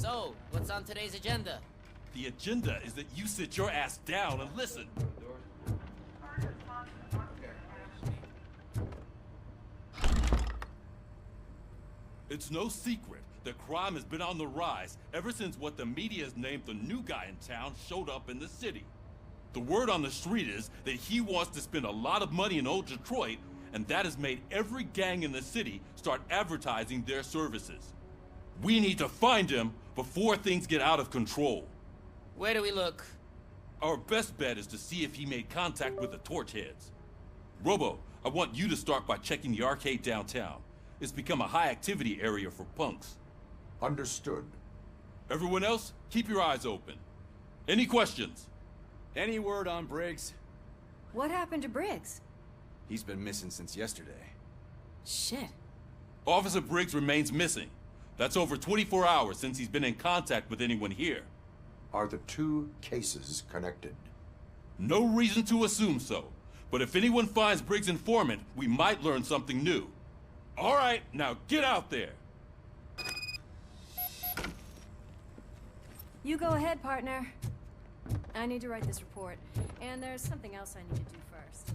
So, what's on today's agenda? The agenda is that you sit your ass down and listen. It's no secret that crime has been on the rise ever since what the media has named the new guy in town showed up in the city. The word on the street is that he wants to spend a lot of money in old Detroit, and that has made every gang in the city start advertising their services. We need to find him before things get out of control. Where do we look? Our best bet is to see if he made contact with the Torchheads. Robo, I want you to start by checking the arcade downtown. It's become a high-activity area for punks. Understood. Everyone else, keep your eyes open. Any questions? Any word on Briggs? What happened to Briggs? He's been missing since yesterday. Shit. Officer Briggs remains missing. That's over 24 hours since he's been in contact with anyone here. Are the two cases connected? No reason to assume so. But if anyone finds Briggs' informant, we might learn something new. All right, now get out there. You go ahead, partner. I need to write this report, and there's something else I need to do first.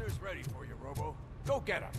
Dinner's ready for you, Robo. Go get him.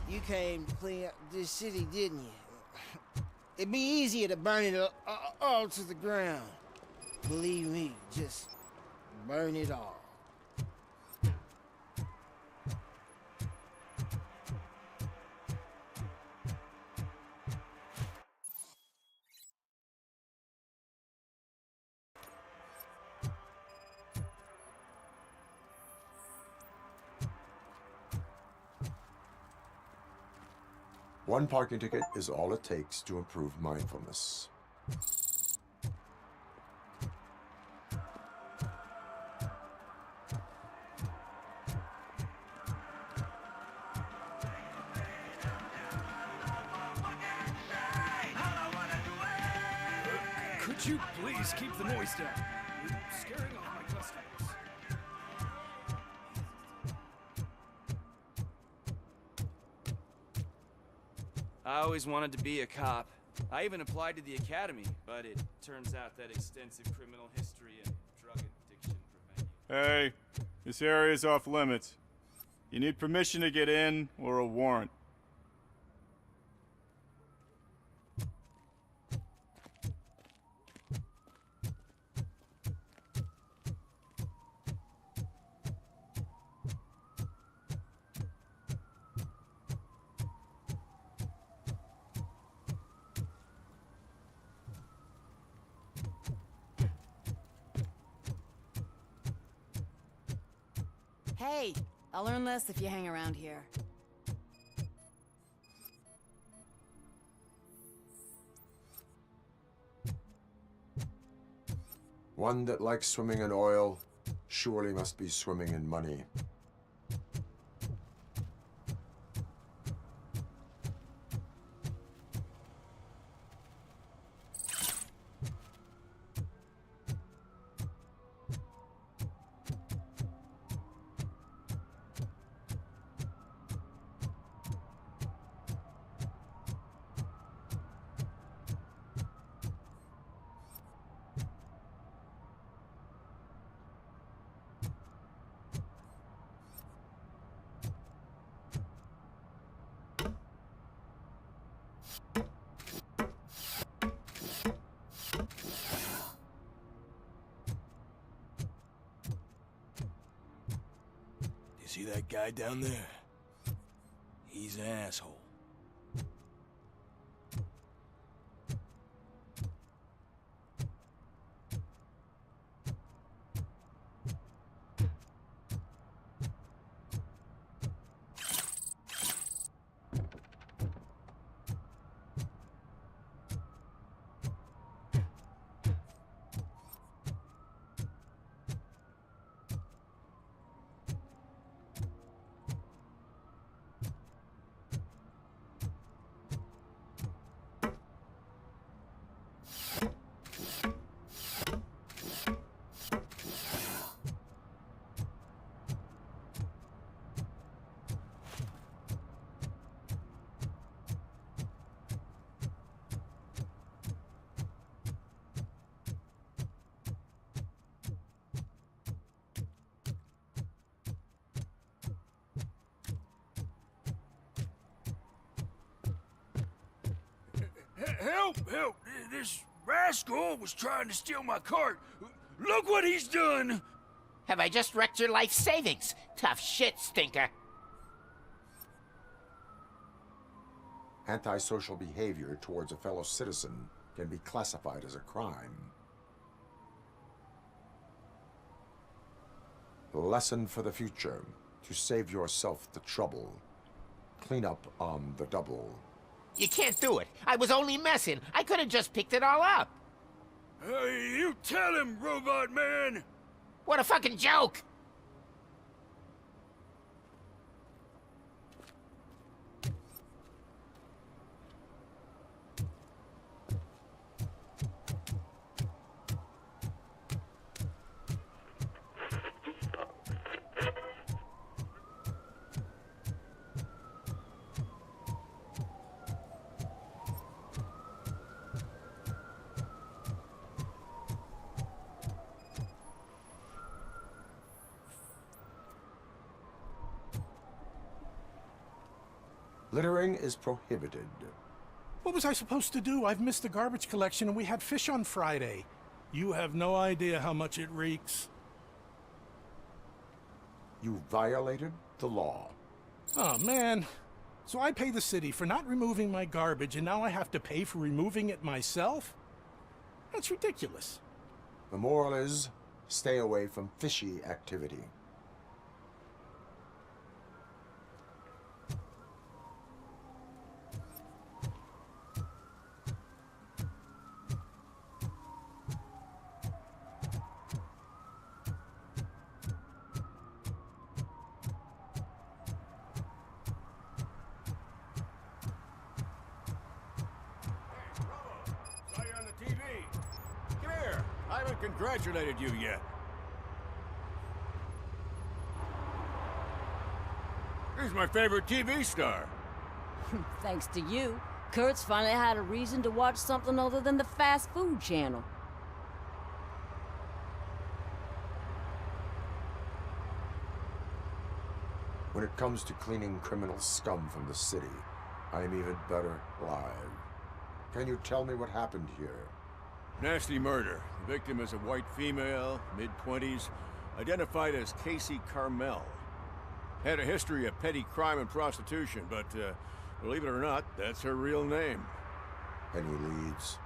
You came to clean up this city, didn't you? It'd be easier to burn it all to the ground. Believe me, just burn it all. One parking ticket is all it takes to improve mindfulness. Could you please keep the noise down? You're scaring off my customers. I always wanted to be a cop. I even applied to the academy, but it turns out that extensive criminal history and drug addiction prevent you. Hey, this area is off limits. You need permission to get in or a warrant. Hey, I'll learn less if you hang around here. One that likes swimming in oil surely must be swimming in money. See that guy down there? He's an asshole. Help! Help! This rascal was trying to steal my cart. Look what he's done! Have I just wrecked your life savings? Tough shit, stinker. Antisocial behavior towards a fellow citizen can be classified as a crime. Lesson for the future. To save yourself the trouble. Clean up on the double. You can't do it. I was only messing. I could have just picked it all up. You tell him, Robot Man! What a fucking joke! Littering is prohibited. What was I supposed to do? I've missed the garbage collection and we had fish on Friday. You have no idea how much it reeks. You violated the law. Oh, man. So I pay the city for not removing my garbage and now I have to pay for removing it myself? That's ridiculous. The moral is, stay away from fishy activity. Congratulated you yet. He's my favorite TV star. Thanks to you, Kurt's finally had a reason to watch something other than the fast food channel. When it comes to cleaning criminal scum from the city, I'm even better live. Can you tell me what happened here? Nasty murder. The victim is a white female, mid-20s, identified as Casey Carmel. Had a history of petty crime and prostitution, but believe it or not, that's her real name. Any leads?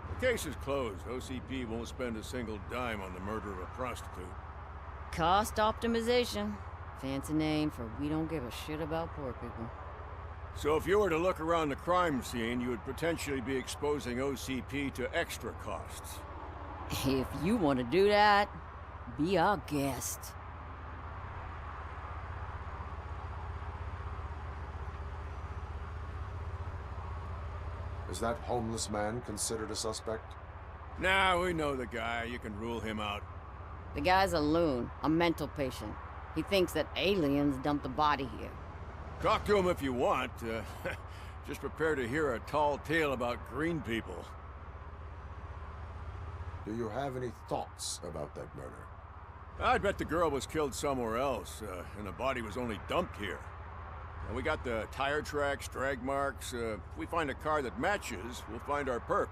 The case is closed. OCP won't spend a single dime on the murder of a prostitute. Cost optimization. Fancy name for we don't give a shit about poor people. So if you were to look around the crime scene, you would potentially be exposing OCP to extra costs. If you want to do that, be our guest. Is that homeless man considered a suspect? Nah, we know the guy. You can rule him out. The guy's a loon, a mental patient. He thinks that aliens dumped the body here. Talk to him if you want. Just prepare to hear a tall tale about green people. Do you have any thoughts about that murder? I bet the girl was killed somewhere else, and the body was only dumped here. And we got the tire tracks, drag marks. If we find a car that matches, we'll find our perp.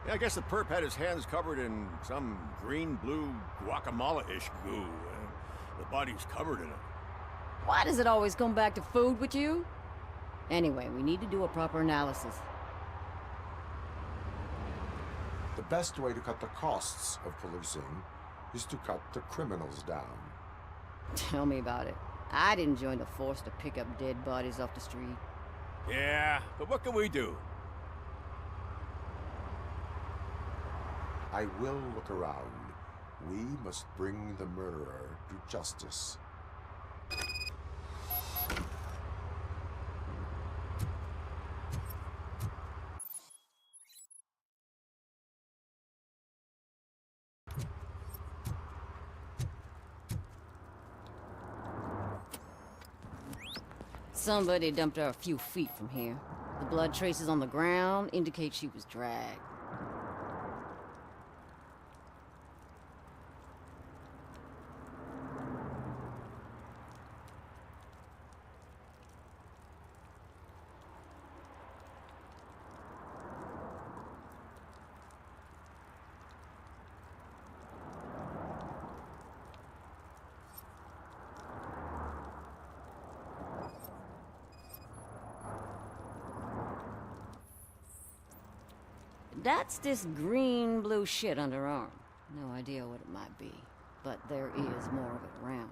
Yeah, I guess the perp had his hands covered in some green-blue guacamole-ish goo. The body's covered in it. Why does it always come back to food with you? Anyway, we need to do a proper analysis. The best way to cut the costs of policing is to cut the criminals down. Tell me about it. I didn't join the force to pick up dead bodies off the street. Yeah, but what can we do? I will look around. We must bring the murderer to justice. Somebody dumped her a few feet from here. The blood traces on the ground indicate she was dragged. That's this green-blue shit under her arm. No idea what it might be, but there is more of it around.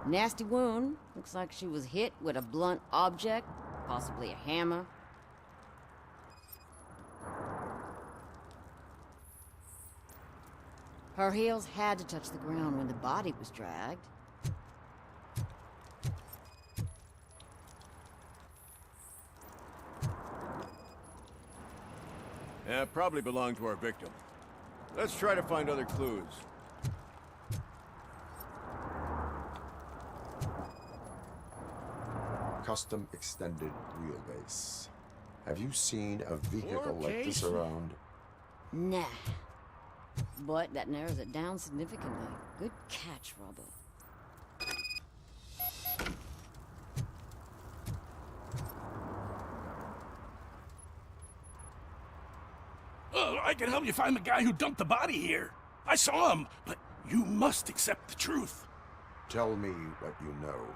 Nasty wound. Looks like she was hit with a blunt object, possibly a hammer. Her heels had to touch the ground when the body was dragged. Yeah, probably belonged to our victim. Let's try to find other clues. Custom extended wheelbase. Have you seen a vehicle like this around? Nah. But that narrows it down significantly. Good catch, Robbo. I can help you find the guy who dumped the body here. I saw him, but you must accept the truth. Tell me what you know.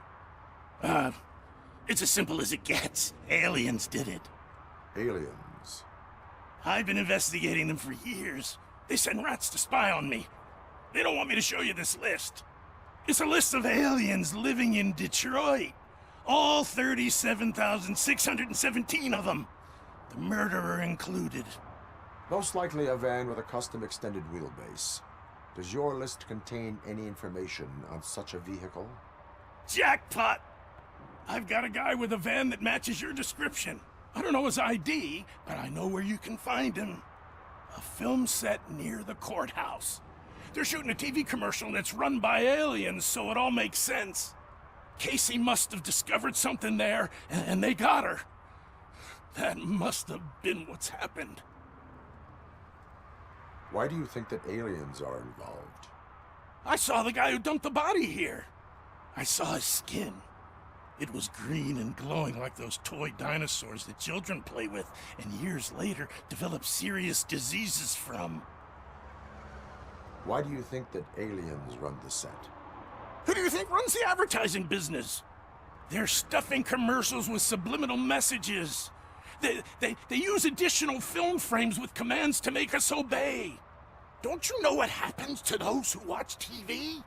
It's as simple as it gets. Aliens did it. Aliens? I've been investigating them for years. They send rats to spy on me. They don't want me to show you this list. It's a list of aliens living in Detroit. All 37,617 of them. The murderer included. Most likely a van with a custom extended wheelbase. Does your list contain any information on such a vehicle? Jackpot! I've got a guy with a van that matches your description. I don't know his ID, but I know where you can find him. A film set near the courthouse. They're shooting a TV commercial and it's run by aliens, so it all makes sense. Casey must have discovered something there, and they got her. That must have been what's happened. Why do you think that aliens are involved? I saw the guy who dumped the body here. I saw his skin. It was green and glowing like those toy dinosaurs that children play with and years later develop serious diseases from. Why do you think that aliens run the set? Who do you think runs the advertising business? They're stuffing commercials with subliminal messages. They use additional film frames with commands to make us obey. Don't you know what happens to those who watch TV?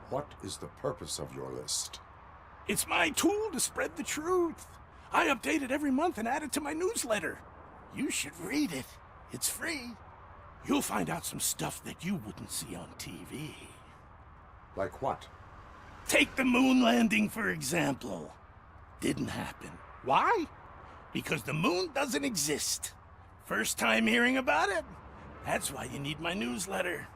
What is the purpose of your list? It's my tool to spread the truth. I update it every month and add it to my newsletter. You should read it. It's free. You'll find out some stuff that you wouldn't see on TV. Like what? Take the moon landing, for example. Didn't happen. Why? Because the moon doesn't exist. First time hearing about it? That's why you need my newsletter.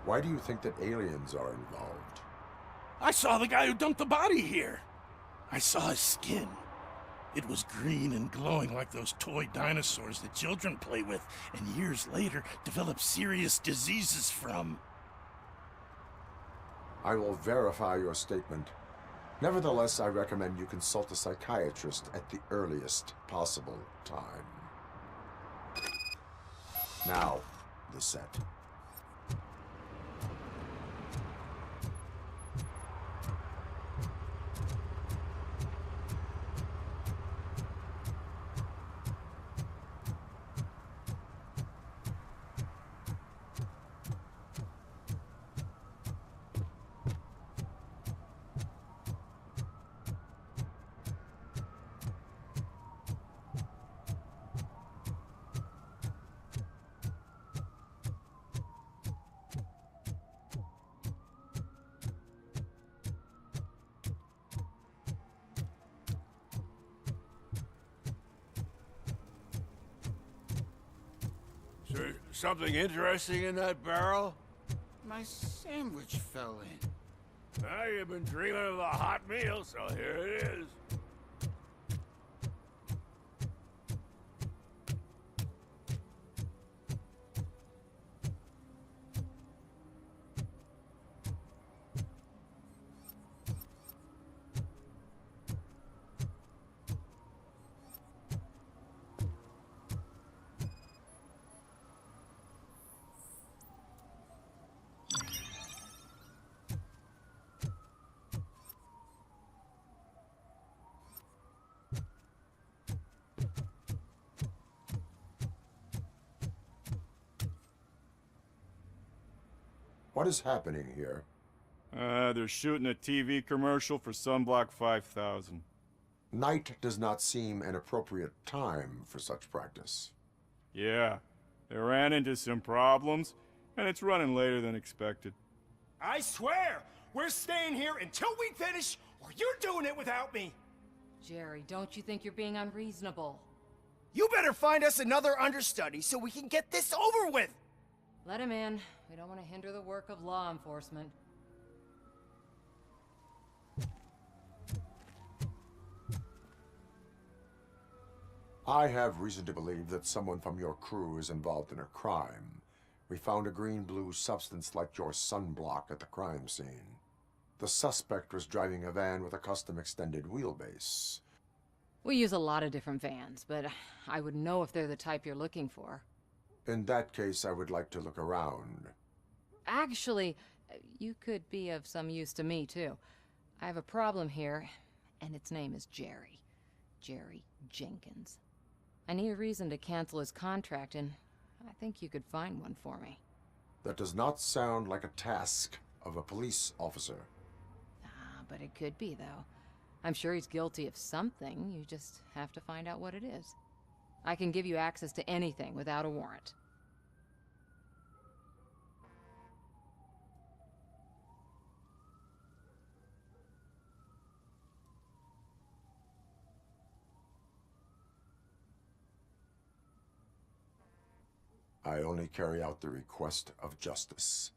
Why do you think that aliens are involved? I saw the guy who dumped the body here. I saw his skin. It was green and glowing like those toy dinosaurs that children play with and years later develop serious diseases from. I will verify your statement. Nevertheless, I recommend you consult a psychiatrist at the earliest possible time. Now, the set. Is there something interesting in that barrel? My sandwich fell in. Ah, you've been dreaming of a hot meal, so here it is. What is happening here? They're shooting a TV commercial for Sunblock 5000. Night does not seem an appropriate time for such practice. Yeah, they ran into some problems, and it's running later than expected. I swear, we're staying here until we finish, or you're doing it without me. Jerry, don't you think you're being unreasonable? You better find us another understudy so we can get this over with! Let him in. We don't want to hinder the work of law enforcement. I have reason to believe that someone from your crew is involved in a crime. We found a green-blue substance like your sunblock at the crime scene. The suspect was driving a van with a custom extended wheelbase. We use a lot of different vans, but I would know if they're the type you're looking for. In that case, I would like to look around. Actually, you could be of some use to me, too. I have a problem here, and its name is Jerry. Jerry Jenkins. I need a reason to cancel his contract, and I think you could find one for me. That does not sound like a task of a police officer. But it could be, though. I'm sure he's guilty of something. You just have to find out what it is. I can give you access to anything without a warrant. I only carry out the request of justice.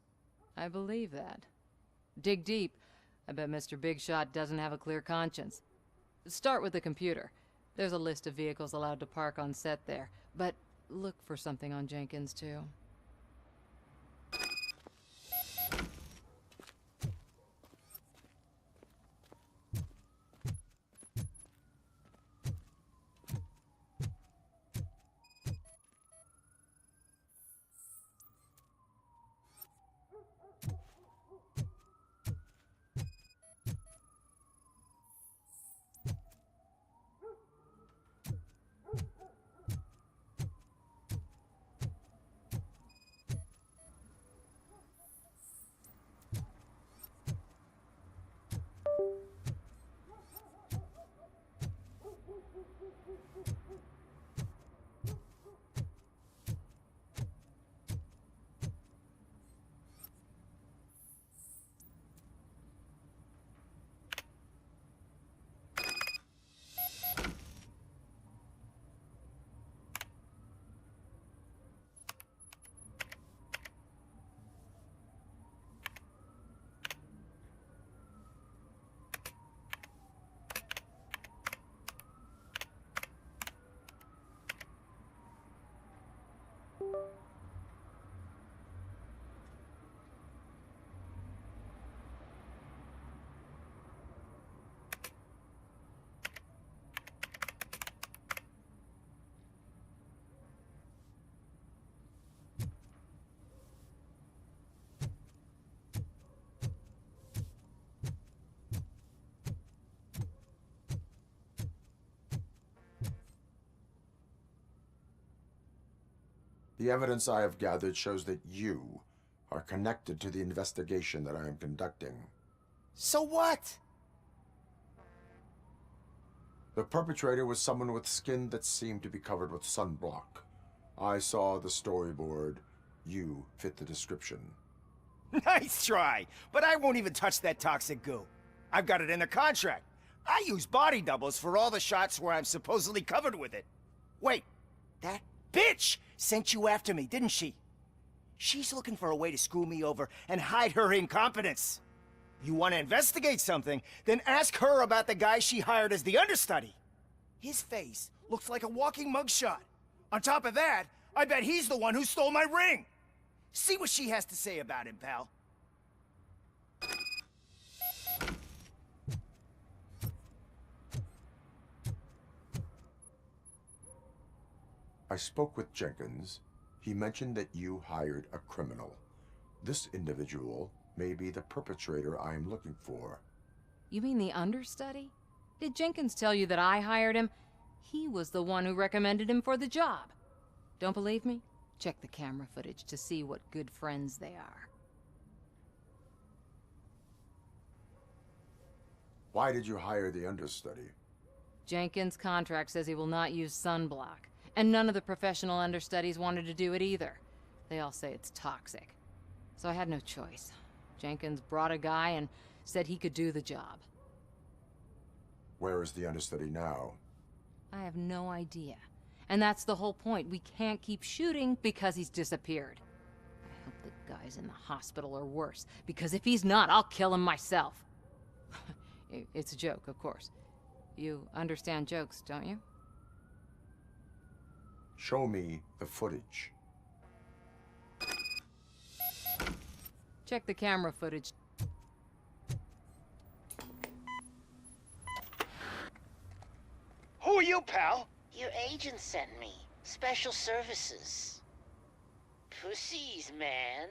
I believe that. Dig deep. I bet Mr. Big Shot doesn't have a clear conscience. Start with the computer. There's a list of vehicles allowed to park on set there, but look for something on Jenkins, too. The evidence I have gathered shows that you are connected to the investigation that I am conducting. So what? The perpetrator was someone with skin that seemed to be covered with sunblock. I saw the storyboard. You fit the description. Nice try, but I won't even touch that toxic goo. I've got it in the contract. I use body doubles for all the shots where I'm supposedly covered with it. Wait, that bitch sent you after me, didn't she? She's looking for a way to screw me over and hide her incompetence. You want to investigate something, then ask her about the guy she hired as the understudy. His face looks like a walking mugshot. On top of that, I bet he's the one who stole my ring. See what she has to say about him, pal. I spoke with Jenkins. He mentioned that you hired a criminal. This individual may be the perpetrator I am looking for. You mean the understudy? Did Jenkins tell you that I hired him? He was the one who recommended him for the job. Don't believe me? Check the camera footage to see what good friends they are. Why did you hire the understudy? Jenkins' contract says he will not use sunblock, and none of the professional understudies wanted to do it either. They all say it's toxic. So I had no choice. Jenkins brought a guy and said he could do the job. Where is the understudy now? I have no idea. And that's the whole point. We can't keep shooting because he's disappeared. I hope the guy's in the hospital or worse, because if he's not, I'll kill him myself. It's a joke, of course. You understand jokes, don't you? Show me the footage. Check the camera footage. Who are you, pal? Your agent sent me. Special services. Pussies, man.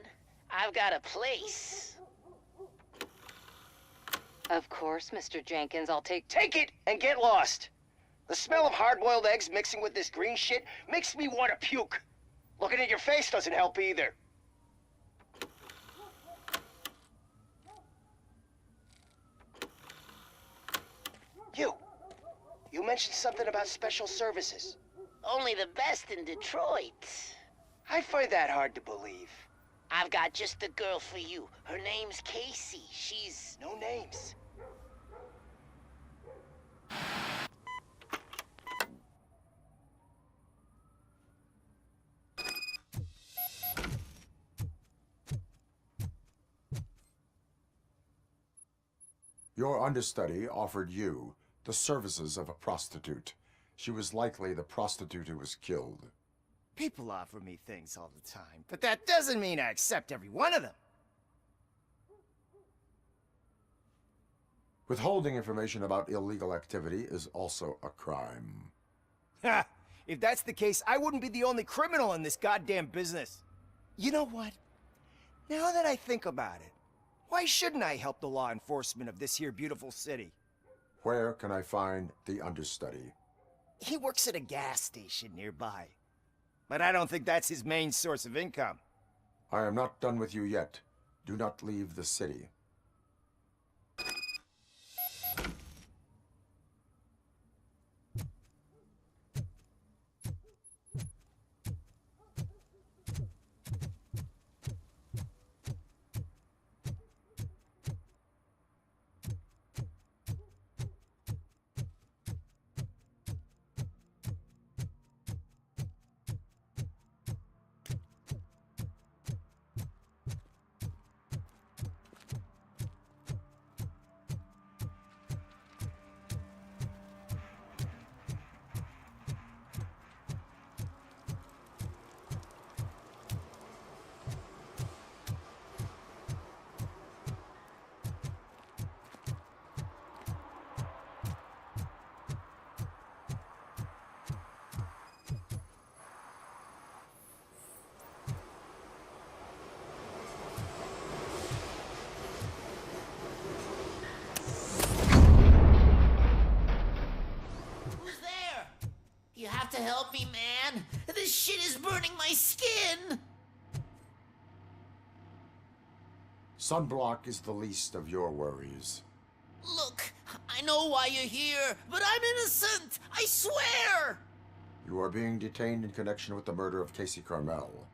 I've got a place. Of course, Mr. Jenkins, I'll take... Take it and get lost. The smell of hard-boiled eggs mixing with this green shit makes me want to puke. Looking at your face doesn't help either. You mentioned something about special services. Only the best in Detroit. I find that hard to believe. I've got just the girl for you. Her name's Casey. She's... No names. Your understudy offered you the services of a prostitute. She was likely the prostitute who was killed. People offer me things all the time, but that doesn't mean I accept every one of them. Withholding information about illegal activity is also a crime. Ha! If that's the case, I wouldn't be the only criminal in this goddamn business. You know what? Now that I think about it, why shouldn't I help the law enforcement of this here beautiful city? Where can I find the understudy? He works at a gas station nearby. But I don't think that's his main source of income. I am not done with you yet. Do not leave the city. You have to help me, man. This shit is burning my skin. Sunblock is the least of your worries. Look, I know why you're here, but I'm innocent. I swear. You are being detained in connection with the murder of Casey Carmel.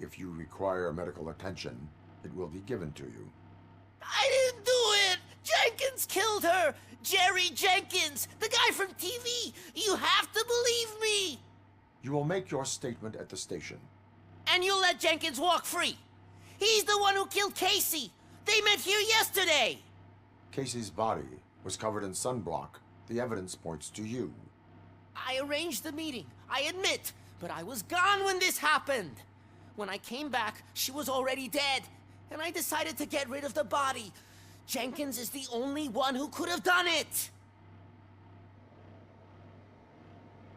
If you require medical attention, it will be given to you. I didn't do it. Jenkins killed her. Jerry Jenkins, the guy from TV. You have to believe me. You will make your statement at the station. And you'll let Jenkins walk free. He's the one who killed Casey. They met here yesterday. Casey's body was covered in sunblock. The evidence points to you. I arranged the meeting, I admit, but I was gone when this happened. When I came back, she was already dead, and I decided to get rid of the body. Jenkins is the only one who could have done it.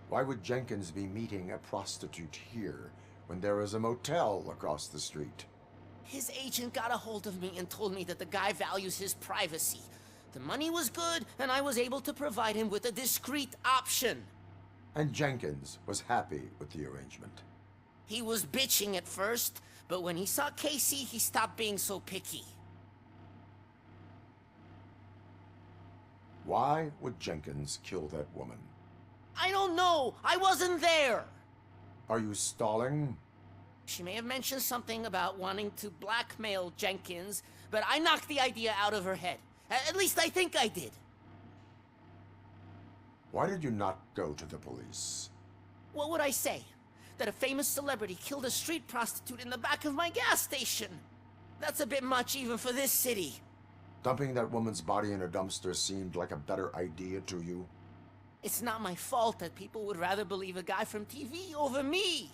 Why would Jenkins be meeting a prostitute here when there is a motel across the street? His agent got a hold of me and told me that the guy values his privacy. The money was good, and I was able to provide him with a discreet option. And Jenkins was happy with the arrangement. He was bitching at first, but when he saw Casey, he stopped being so picky. Why would Jenkins kill that woman? I don't know. I wasn't there. Are you stalling? She may have mentioned something about wanting to blackmail Jenkins, but I knocked the idea out of her head. At least I think I did. Why did you not go to the police? What would I say? That a famous celebrity killed a street prostitute in the back of my gas station? That's a bit much even for this city. Dumping that woman's body in a dumpster seemed like a better idea to you? It's not my fault that people would rather believe a guy from TV over me.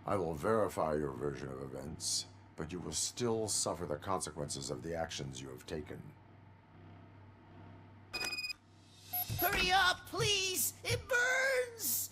I will verify your version of events, but you will still suffer the consequences of the actions you have taken. Hurry up, please! It burns!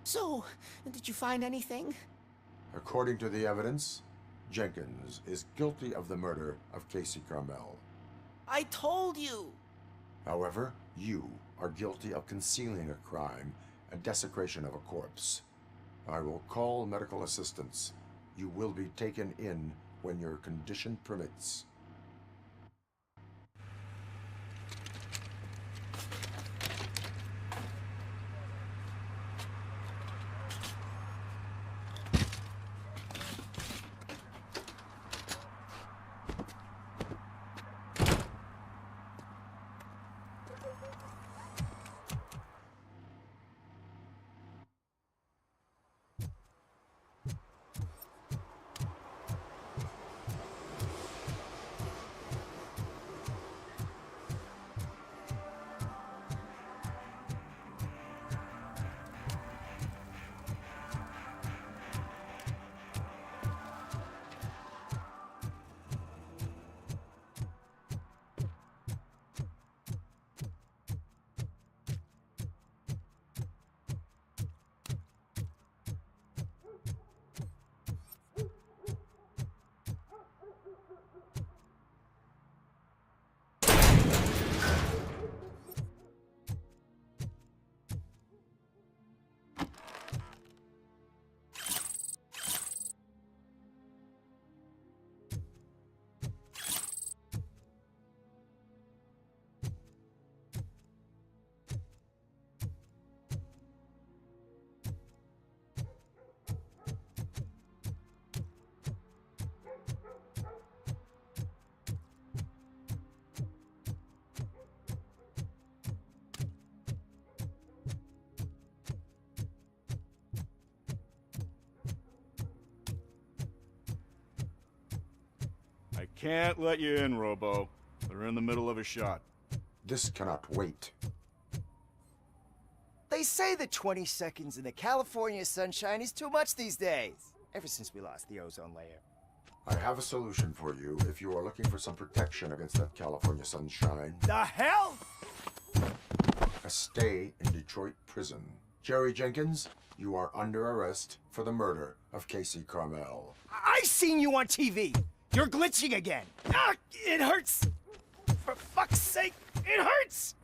So, did you find anything? According to the evidence, Jenkins is guilty of the murder of Casey Carmel. I told you! However, you are guilty of concealing a crime and desecration of a corpse. I will call medical assistance. You will be taken in when your condition permits. Can't let you in, Robo. They're in the middle of a shot. This cannot wait. They say that 20 seconds in the California sunshine is too much these days. Ever since we lost the ozone layer. I have a solution for you if you are looking for some protection against that California sunshine. The hell? A stay in Detroit prison. Jerry Jenkins, you are under arrest for the murder of Casey Carmel. I seen you on TV. You're glitching again. Ah, it hurts. For fuck's sake, it hurts.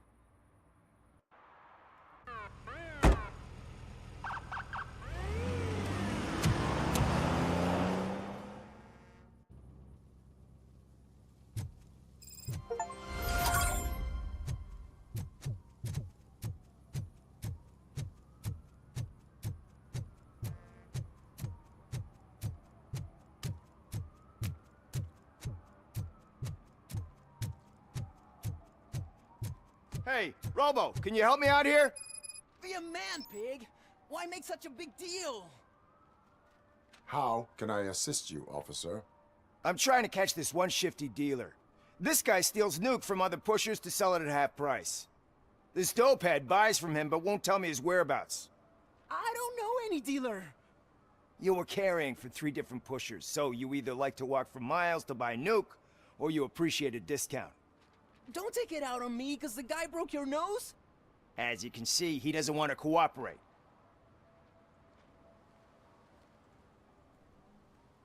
Hey, Robo, can you help me out here? Be a man, Pig. Why make such a big deal? How can I assist you, officer? I'm trying to catch this one shifty dealer. This guy steals nuke from other pushers to sell it at half price. This dopehead buys from him but won't tell me his whereabouts. I don't know any dealer. You were carrying for 3 different pushers, so you either like to walk for miles to buy nuke, or you appreciate a discount. Don't take it out on me, because the guy broke your nose? As you can see, he doesn't want to cooperate.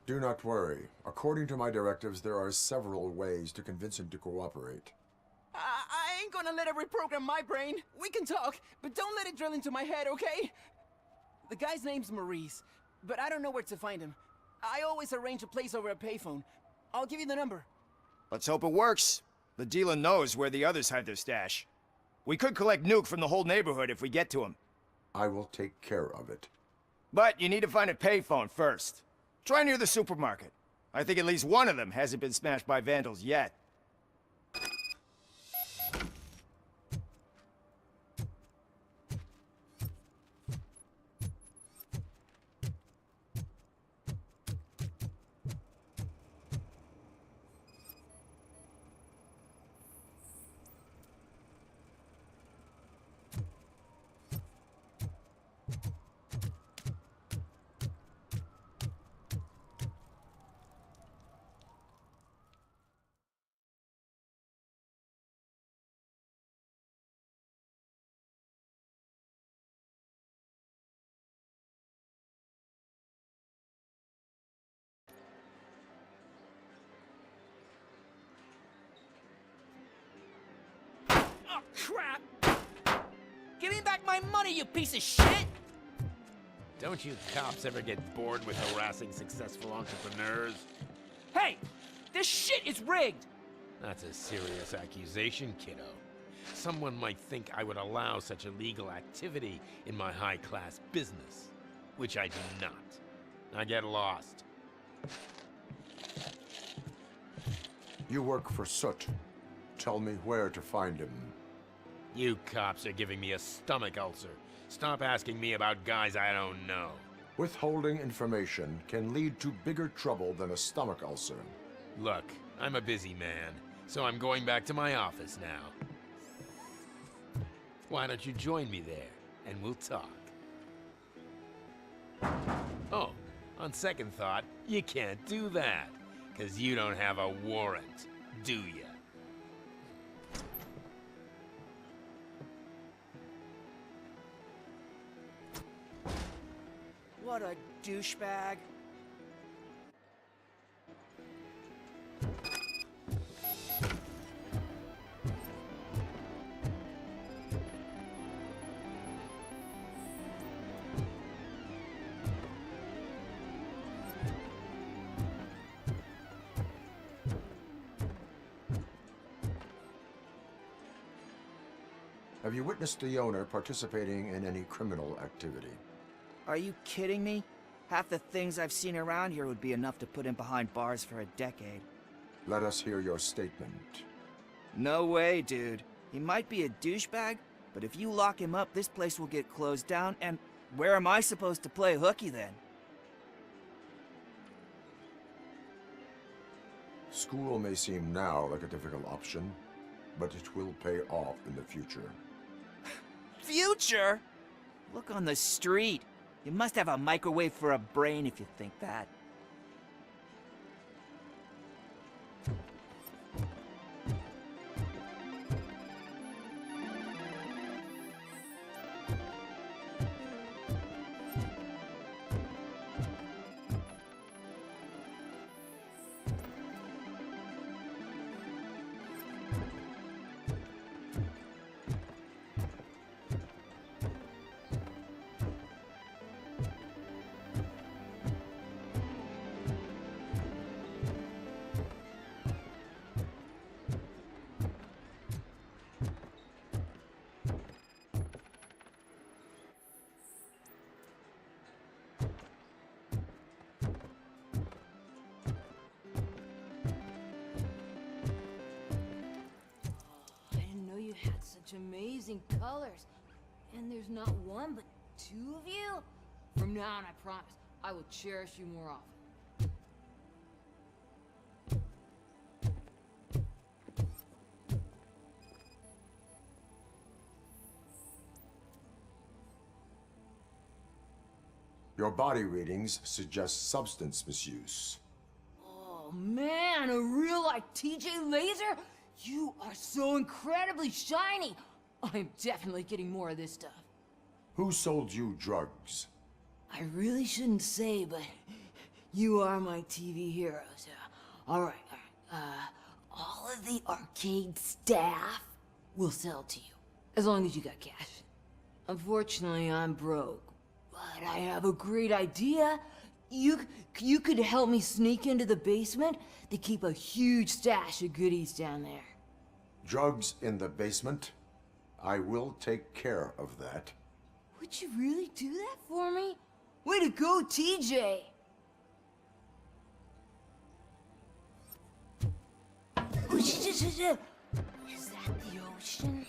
Do not worry. According to my directives, there are several ways to convince him to cooperate. I ain't gonna let it reprogram my brain. We can talk, but don't let it drill into my head, okay? The guy's name's Maurice, but I don't know where to find him. I always arrange a place over a payphone. I'll give you the number. Let's hope it works. The dealer knows where the others hide their stash. We could collect nuke from the whole neighborhood if we get to him. I will take care of it. But you need to find a payphone first. Try near the supermarket. I think at least one of them hasn't been smashed by vandals yet. Oh, crap! Give me back my money, you piece of shit! Don't you cops ever get bored with harassing successful entrepreneurs? Hey! This shit is rigged! That's a serious accusation, kiddo. Someone might think I would allow such illegal activity in my high-class business, which I do not. I get lost. You work for Soot. Tell me where to find him. You cops are giving me a stomach ulcer. Stop asking me about guys I don't know. Withholding information can lead to bigger trouble than a stomach ulcer. Look, I'm a busy man, so I'm going back to my office now. Why don't you join me there, and we'll talk. Oh, on second thought, you can't do that, 'cause you don't have a warrant, do ya? What a douchebag. Have you witnessed the owner participating in any criminal activity? Are you kidding me? Half the things I've seen around here would be enough to put him behind bars for a decade. Let us hear your statement. No way, dude. He might be a douchebag, but if you lock him up, this place will get closed down, and where am I supposed to play hooky then? School may seem now like a difficult option, but it will pay off in the future. Future? Look on the street. You must have a microwave for a brain if you think that. Amazing colors. And there's not one, but two of you? From now on, I promise, I will cherish you more often. Your body readings suggest substance misuse. Oh man, a real-life TJ Laser? You are so incredibly shiny! I'm definitely getting more of this stuff. Who sold you drugs? I really shouldn't say, but you are my TV heroes. Alright. All of the arcade staff will sell to you, as long as you got cash. Unfortunately, I'm broke, but I have a great idea. You could help me sneak into the basement. They keep a huge stash of goodies down there. Drugs in the basement? I will take care of that. Would you really do that for me? Way to go, TJ! Is that the ocean?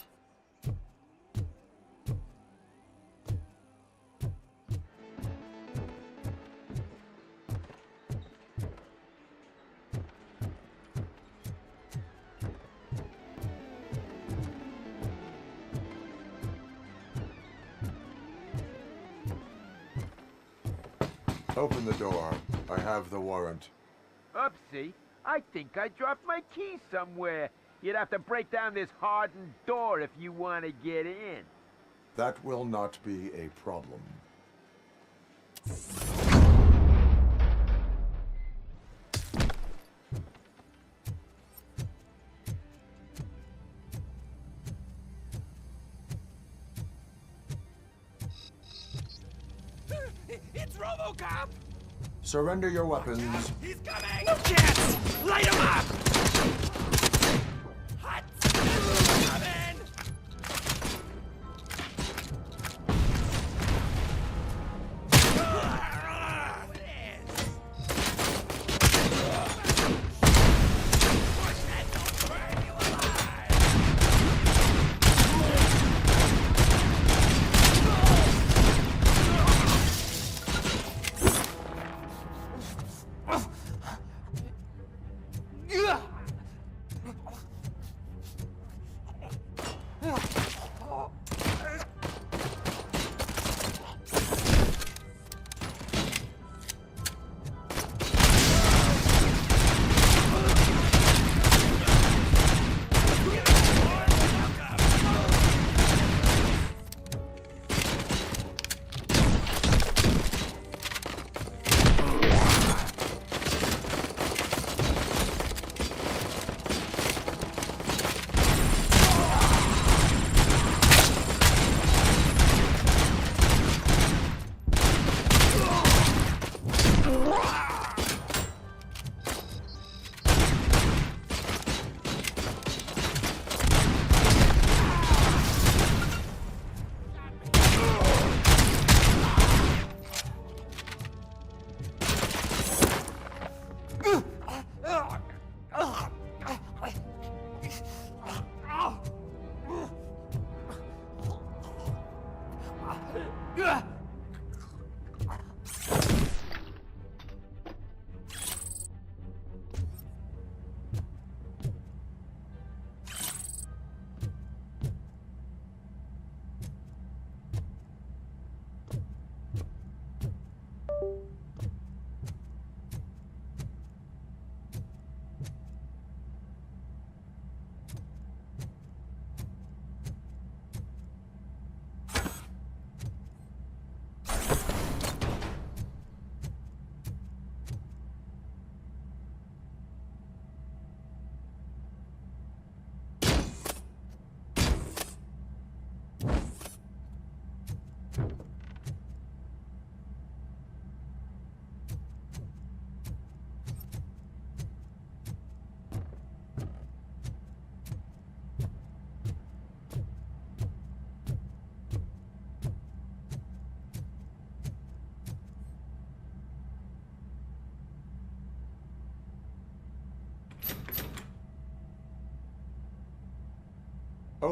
Open the door. I have the warrant. Oopsie. I think I dropped my key somewhere. You'd have to break down this hardened door if you want to get in. That will not be a problem. It's RoboCop! Surrender your weapons. He's coming! No chance! Light him up! Hot! Coming!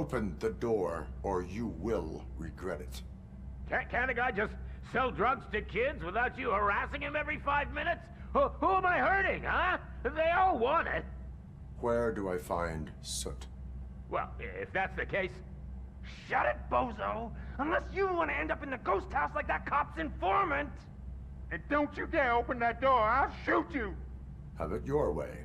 open the door, or you will regret it. Can't a guy just sell drugs to kids without you harassing him every 5 minutes? Who am I hurting, huh? They all want it. Where do I find Soot? Well, if that's the case, shut it, bozo! Unless you want to end up in the ghost house like that cop's informant! And don't you dare open that door, I'll shoot you! Have it your way.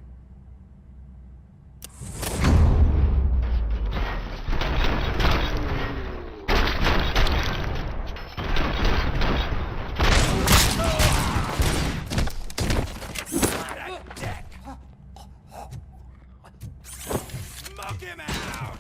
Smoke him out!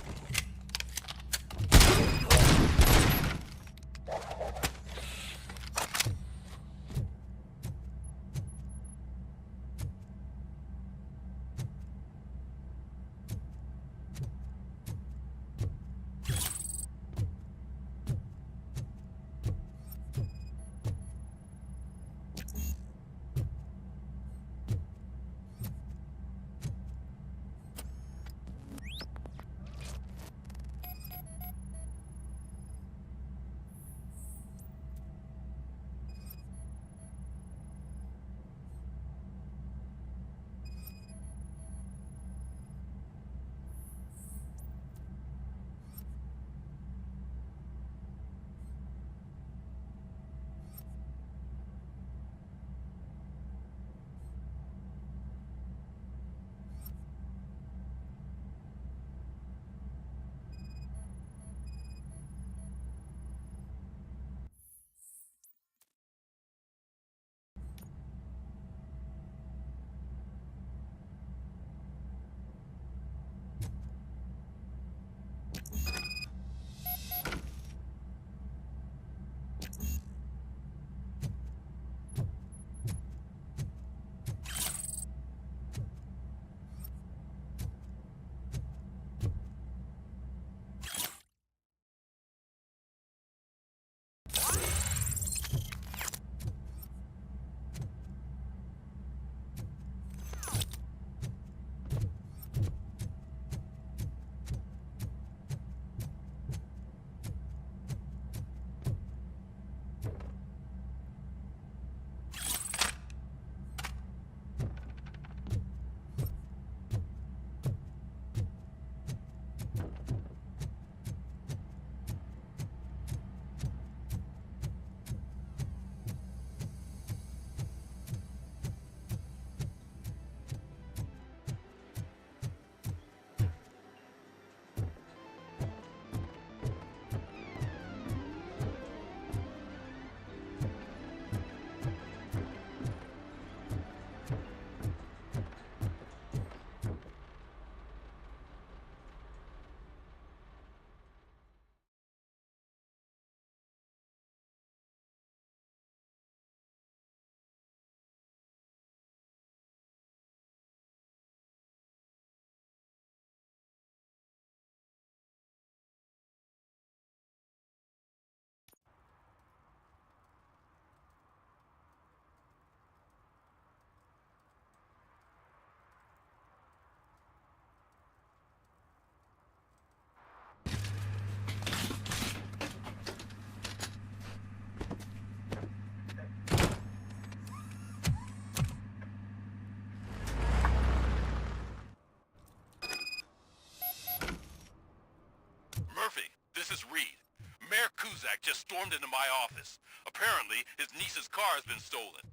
Kuzak just stormed into my office. Apparently, his niece's car has been stolen.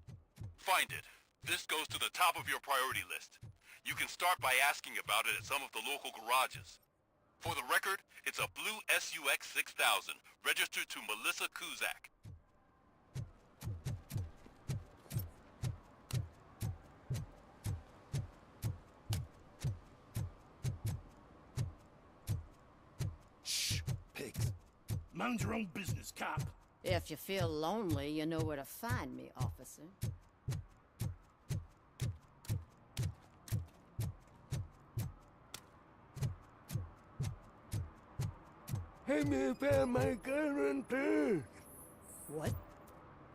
Find it. This goes to the top of your priority list. You can start by asking about it at some of the local garages. For the record, it's a blue SUX 6000, registered to Melissa Kuzak. Shh, pigs. Mind your own business, cop. If you feel lonely, you know where to find me, officer. Help me find my current purse. What?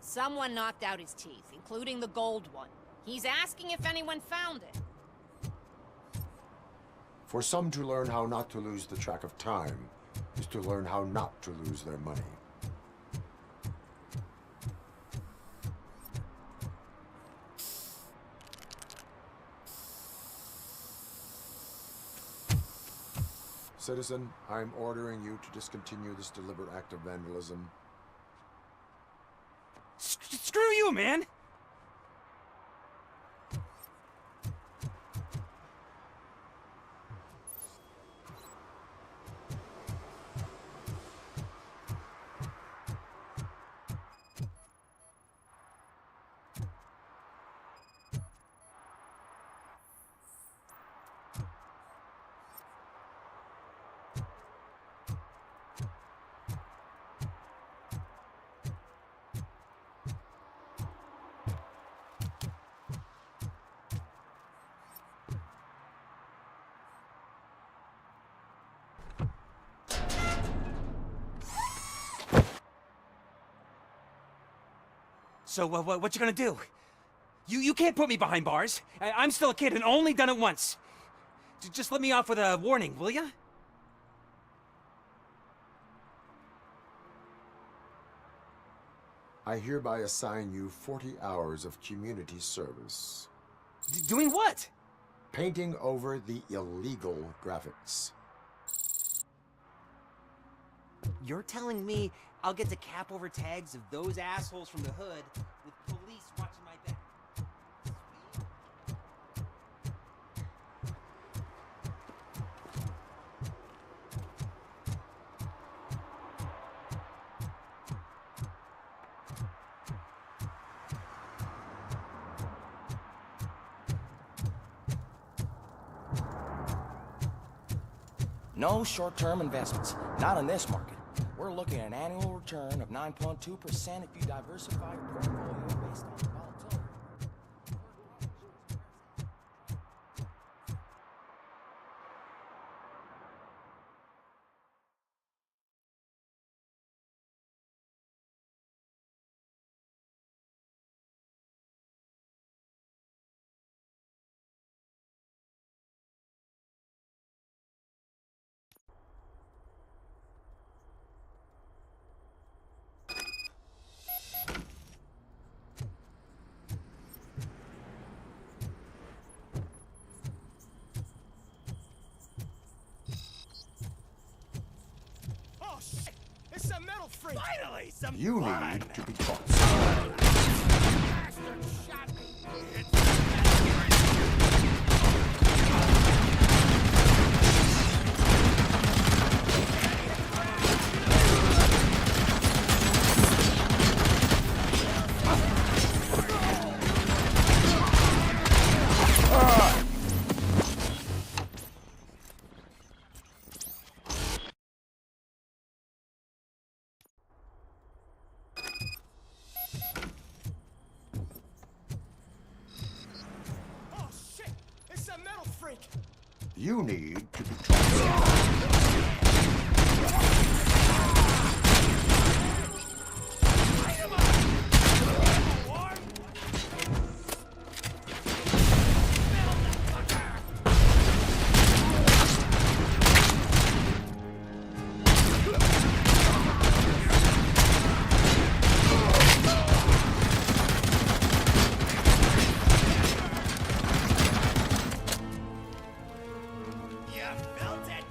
Someone knocked out his teeth, including the gold one. He's asking if anyone found it. For some to learn how not to lose the track of time, is to learn how not to lose their money. Citizen, I'm ordering you to discontinue this deliberate act of vandalism. Screw you, man! So, what you gonna do? You can't put me behind bars. I'm still a kid and only done it once. Just let me off with a warning, will ya? I hereby assign you 40 hours of community service. Doing what? Painting over the illegal graphics. You're telling me I'll get to cap over tags of those assholes from the hood with police watching my back? No short-term investments. Not in this market. We're looking at an annual return of 9.2% if you diversify your portfolio based on volatility. It's a metal freak! Finally, some You fun. need to be taught. Bastard shot me. Oh shit! It's a metal freak! You need to be taught. You felt it,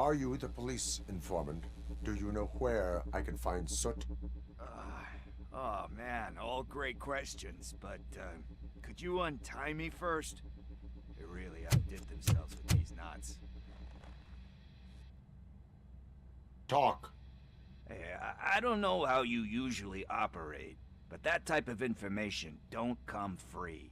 Are you the police informant? Do you know where I can find Soot? Oh man, all great questions, but could you untie me first? They really outdid themselves with these knots. Talk. Hey, I don't know how you usually operate, but that type of information don't come free.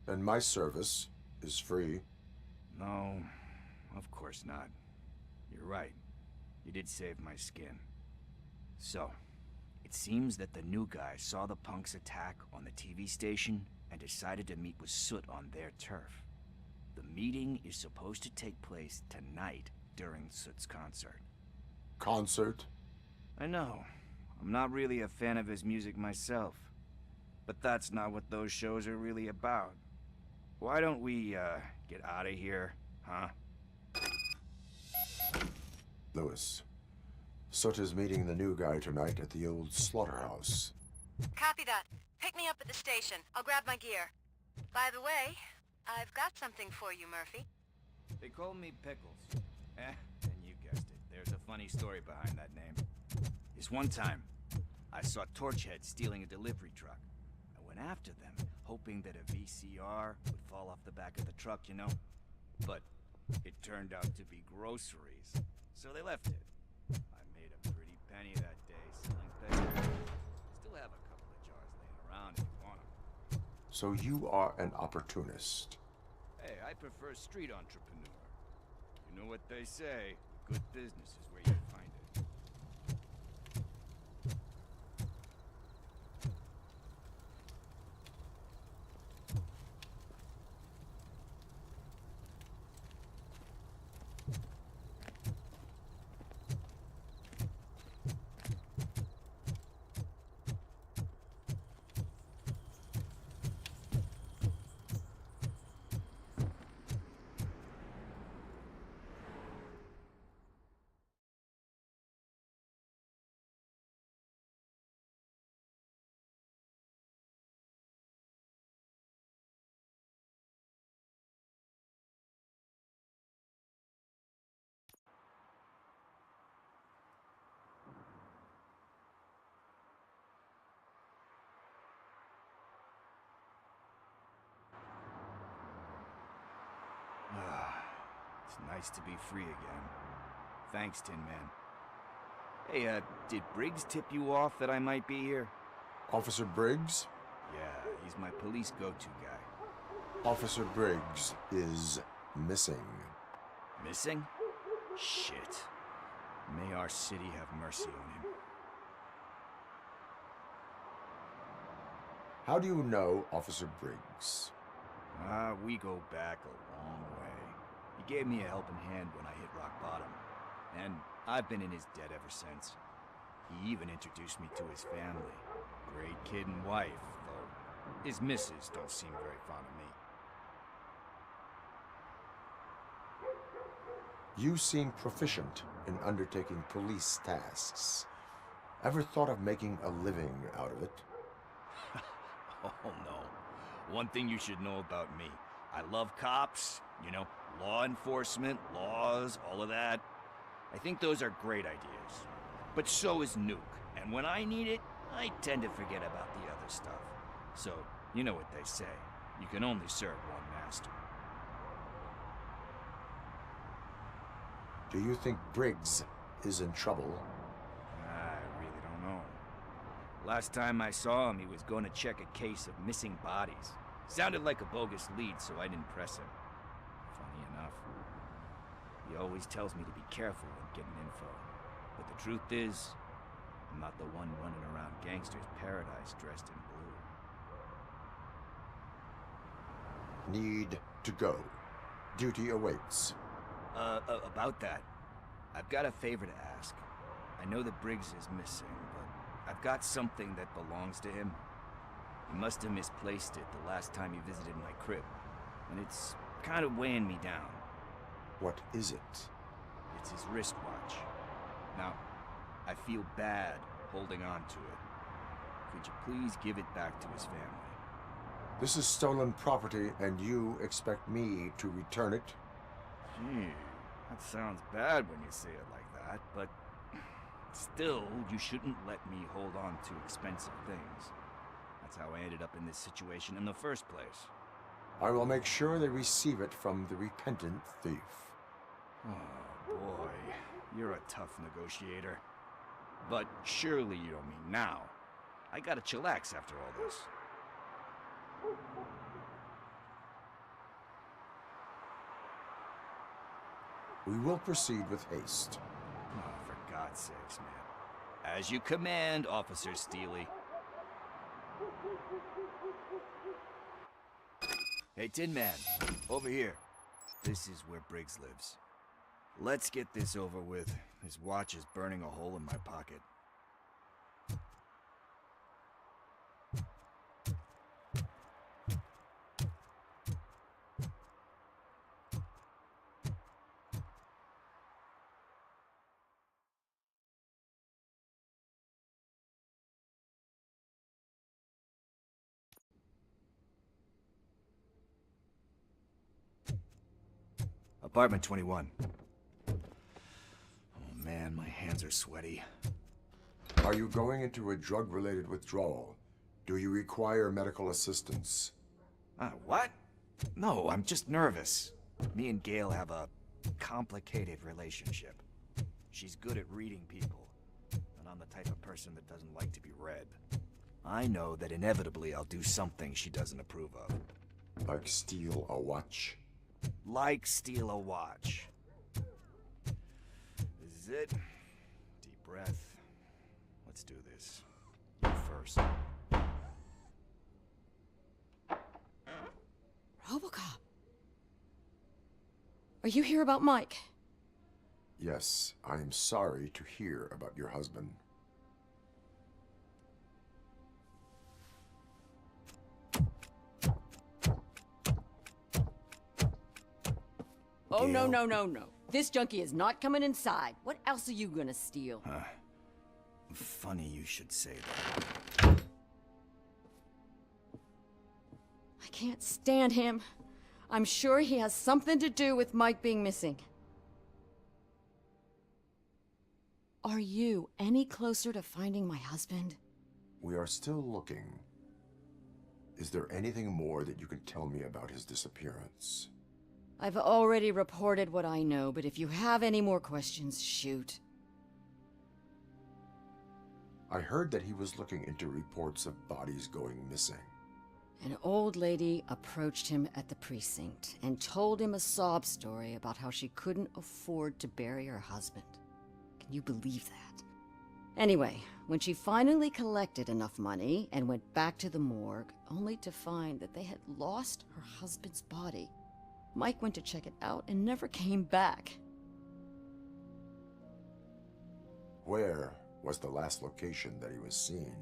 And my service is free. No, of course not. You're right. You did save my skin. So, it seems that the new guy saw the punks attack on the TV station and decided to meet with Soot on their turf. The meeting is supposed to take place tonight during Soot's concert. Concert? I know. I'm not really a fan of his music myself. But that's not what those shows are really about. Why don't we, get out of here, huh? Lewis, Soot is meeting the new guy tonight at the old slaughterhouse. Copy that. Pick me up at the station. I'll grab my gear. By the way, I've got something for you, Murphy. They call me Pickles. And you guessed it. There's a funny story behind that name. This one time, I saw Torchhead stealing a delivery truck. I went after them, hoping that a VCR would fall off the back of the truck, you know? But it turned out to be groceries. So they left it. I made a pretty penny that day selling pickles. Still have a couple of jars laying around if you want them. So you are an opportunist. Hey, I prefer street entrepreneur. You know what they say, good business is where you find it. It's nice to be free again. Thanks, Tin Man. Hey, did Briggs tip you off that I might be here? Officer Briggs? Yeah, he's my police go-to guy. Officer Briggs is missing. Missing? Shit. May our city have mercy on him. How do you know Officer Briggs? We go back a long way. He gave me a helping hand when I hit rock bottom. And I've been in his debt ever since. He even introduced me to his family. Great kid and wife, though his missus don't seem very fond of me. You seem proficient in undertaking police tasks. Ever thought of making a living out of it? Oh no. One thing you should know about me. I love cops, you know, law enforcement, laws, all of that. I think those are great ideas. But so is Nuke. And when I need it, I tend to forget about the other stuff. So, you know what they say. You can only serve one master. Do you think Briggs is in trouble? I really don't know. Last time I saw him, he was going to check a case of missing bodies. Sounded like a bogus lead, so I didn't press him. Funny enough. He always tells me to be careful when getting info. But the truth is, I'm not the one running around Gangster's Paradise dressed in blue. Need to go. Duty awaits. About that, I've got a favor to ask. I know that Briggs is missing, but I've got something that belongs to him. He must have misplaced it the last time he visited my crib, and it's kind of weighing me down. What is it? It's his wristwatch. Now, I feel bad holding on to it. Could you please give it back to his family? This is stolen property, and you expect me to return it? Gee, that sounds bad when you say it like that, but still, you shouldn't let me hold on to expensive things. That's how I ended up in this situation in the first place. I will make sure they receive it from the repentant thief. Oh, boy. You're a tough negotiator. But surely you don't mean now. I gotta chillax after all this. We will proceed with haste. Oh, for God's sakes, man. As you command, Officer Steely. Hey, Tin Man, over here. This is where Briggs lives. Let's get this over with. His watch is burning a hole in my pocket. Apartment 21. Oh man, my hands are sweaty. Are you going into a drug-related withdrawal? Do you require medical assistance? What? No, I'm just nervous. Me and Gail have a complicated relationship. She's good at reading people, and I'm the type of person that doesn't like to be read. I know that inevitably I'll do something she doesn't approve of. Like steal a watch? Like steal a watch. This is it. Deep breath. Let's do this. You first. RoboCop. Are you here about Mike? Yes, I am sorry to hear about your husband. Oh, no, no, no, no. This junkie is not coming inside. What else are you gonna steal? Funny you should say that. I can't stand him. I'm sure he has something to do with Mike being missing. Are you any closer to finding my husband? We are still looking. Is there anything more that you can tell me about his disappearance? I've already reported what I know, but if you have any more questions, shoot. I heard that he was looking into reports of bodies going missing. An old lady approached him at the precinct and told him a sob story about how she couldn't afford to bury her husband. Can you believe that? Anyway, when she finally collected enough money and went back to the morgue, only to find that they had lost her husband's body, Mike went to check it out and never came back. Where was the last location that he was seen?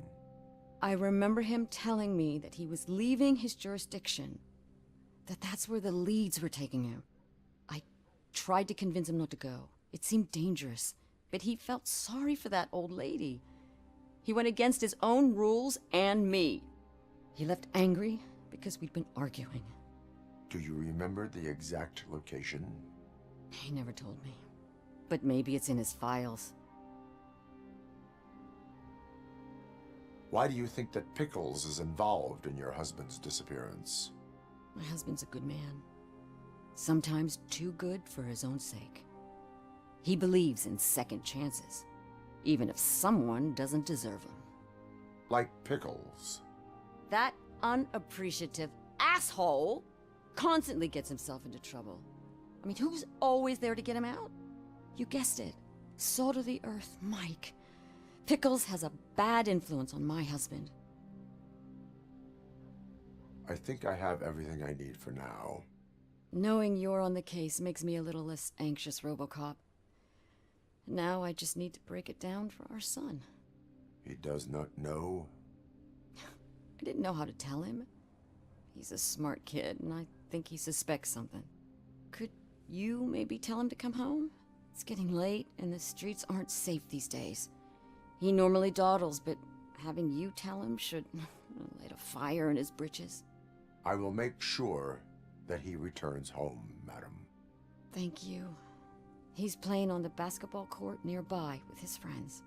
I remember him telling me that he was leaving his jurisdiction, that that's where the leads were taking him. I tried to convince him not to go. It seemed dangerous, but he felt sorry for that old lady. He went against his own rules and me. He left angry because we'd been arguing. Do you remember the exact location? He never told me, but maybe it's in his files. Why do you think that Pickles is involved in your husband's disappearance? My husband's a good man. Sometimes too good for his own sake. He believes in second chances, even if someone doesn't deserve them. Like Pickles. That unappreciative asshole constantly gets himself into trouble. I mean, who's always there to get him out? You guessed it. Salt of the earth, Mike. Pickles has a bad influence on my husband. I think I have everything I need for now. Knowing you're on the case makes me a little less anxious, RoboCop. Now I just need to break it down for our son. He does not know? I didn't know how to tell him. He's a smart kid, and I think he suspects something. Could You maybe tell him to come home? It's getting late, and the streets aren't safe these days. He normally dawdles, but having you tell him should light a fire in his britches. I will make sure that he returns home, madam. Thank you. He's playing on the basketball court nearby with his friends.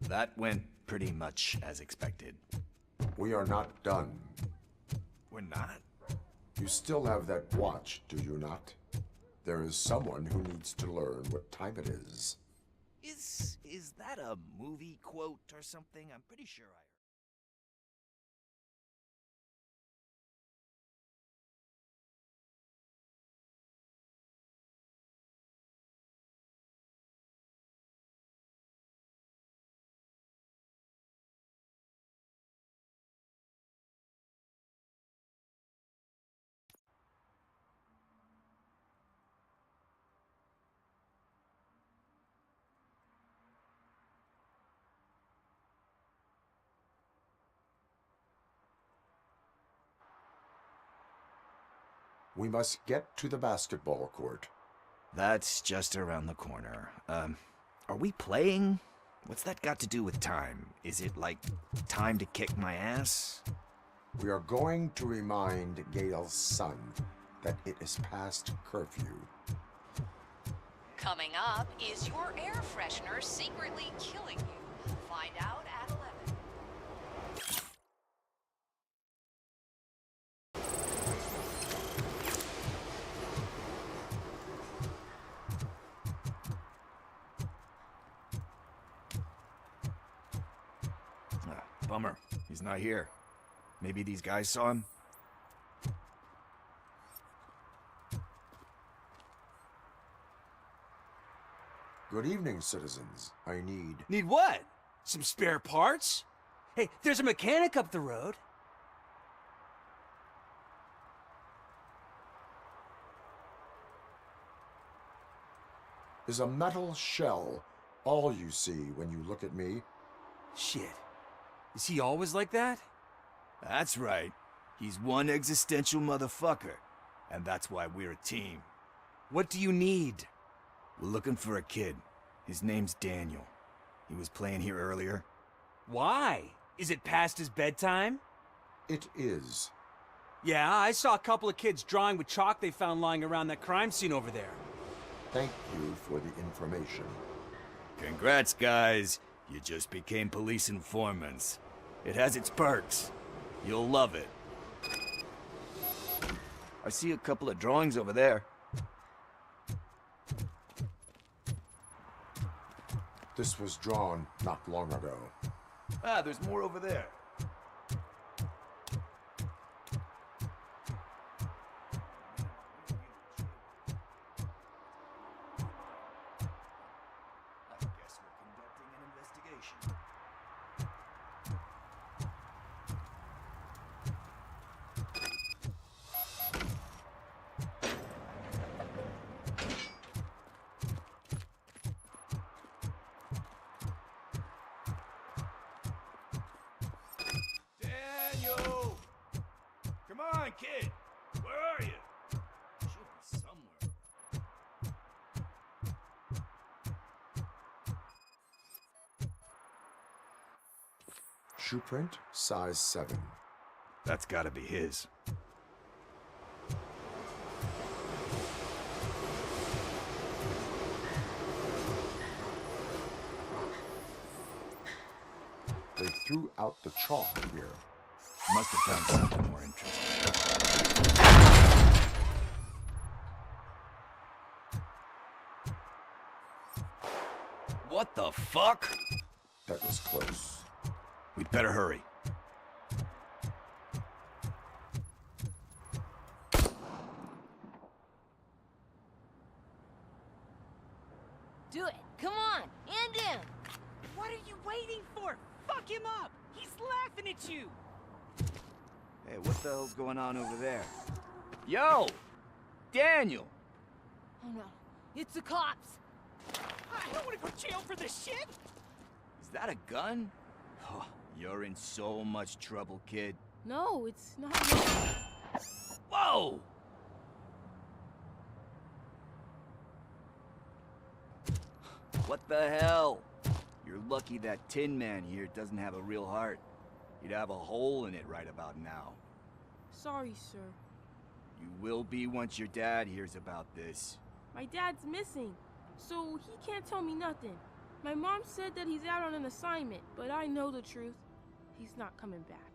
That went pretty much as expected. We are not done. We're not? You still have that watch, do you not? There is someone who needs to learn what time it is. Is that a movie quote or something? I'm pretty sure I... We must get to the basketball court. That's just around the corner. Are we playing? What's that got to do with time? Is it like time to kick my ass? We are going to remind Gail's son that it is past curfew. Coming up, is your air freshener secretly killing you? Find out at 11. Bummer. He's not here. Maybe these guys saw him? Good evening, citizens. I need... Need what? Some spare parts? Hey, there's a mechanic up the road. Is a metal shell all you see when you look at me? Shit. Is he always like that? That's right. He's one existential motherfucker. And that's why we're a team. What do you need? We're looking for a kid. His name's Daniel. He was playing here earlier. Why? Is it past his bedtime? It is. Yeah, I saw a couple of kids drawing with chalk they found lying around that crime scene over there. Thank you for the information. Congrats, guys. You just became police informants. It has its perks. You'll love it. I see a couple of drawings over there. This was drawn not long ago. Ah, there's more over there. Daniel! Come on, kid! Where are you? Should be somewhere. Shoe print, size 7. That's gotta be his. They threw out the chalk here. Must have found something more interesting. What the fuck? That was close. We'd better hurry. Do it. Come on. End him. What are you waiting for? Fuck him up! He's laughing at you! Hey, what the hell's going on over there? Yo! Daniel! Oh no. It's the cops. I don't want to go to jail for this shit! Is that a gun? Oh, you're in so much trouble, kid. No, it's not. Whoa! What the hell? You're lucky that Tin Man here doesn't have a real heart. You'd have a hole in it right about now. Sorry, sir. You will be once your dad hears about this. My dad's missing, so he can't tell me nothing. My mom said that he's out on an assignment, but I know the truth. He's not coming back.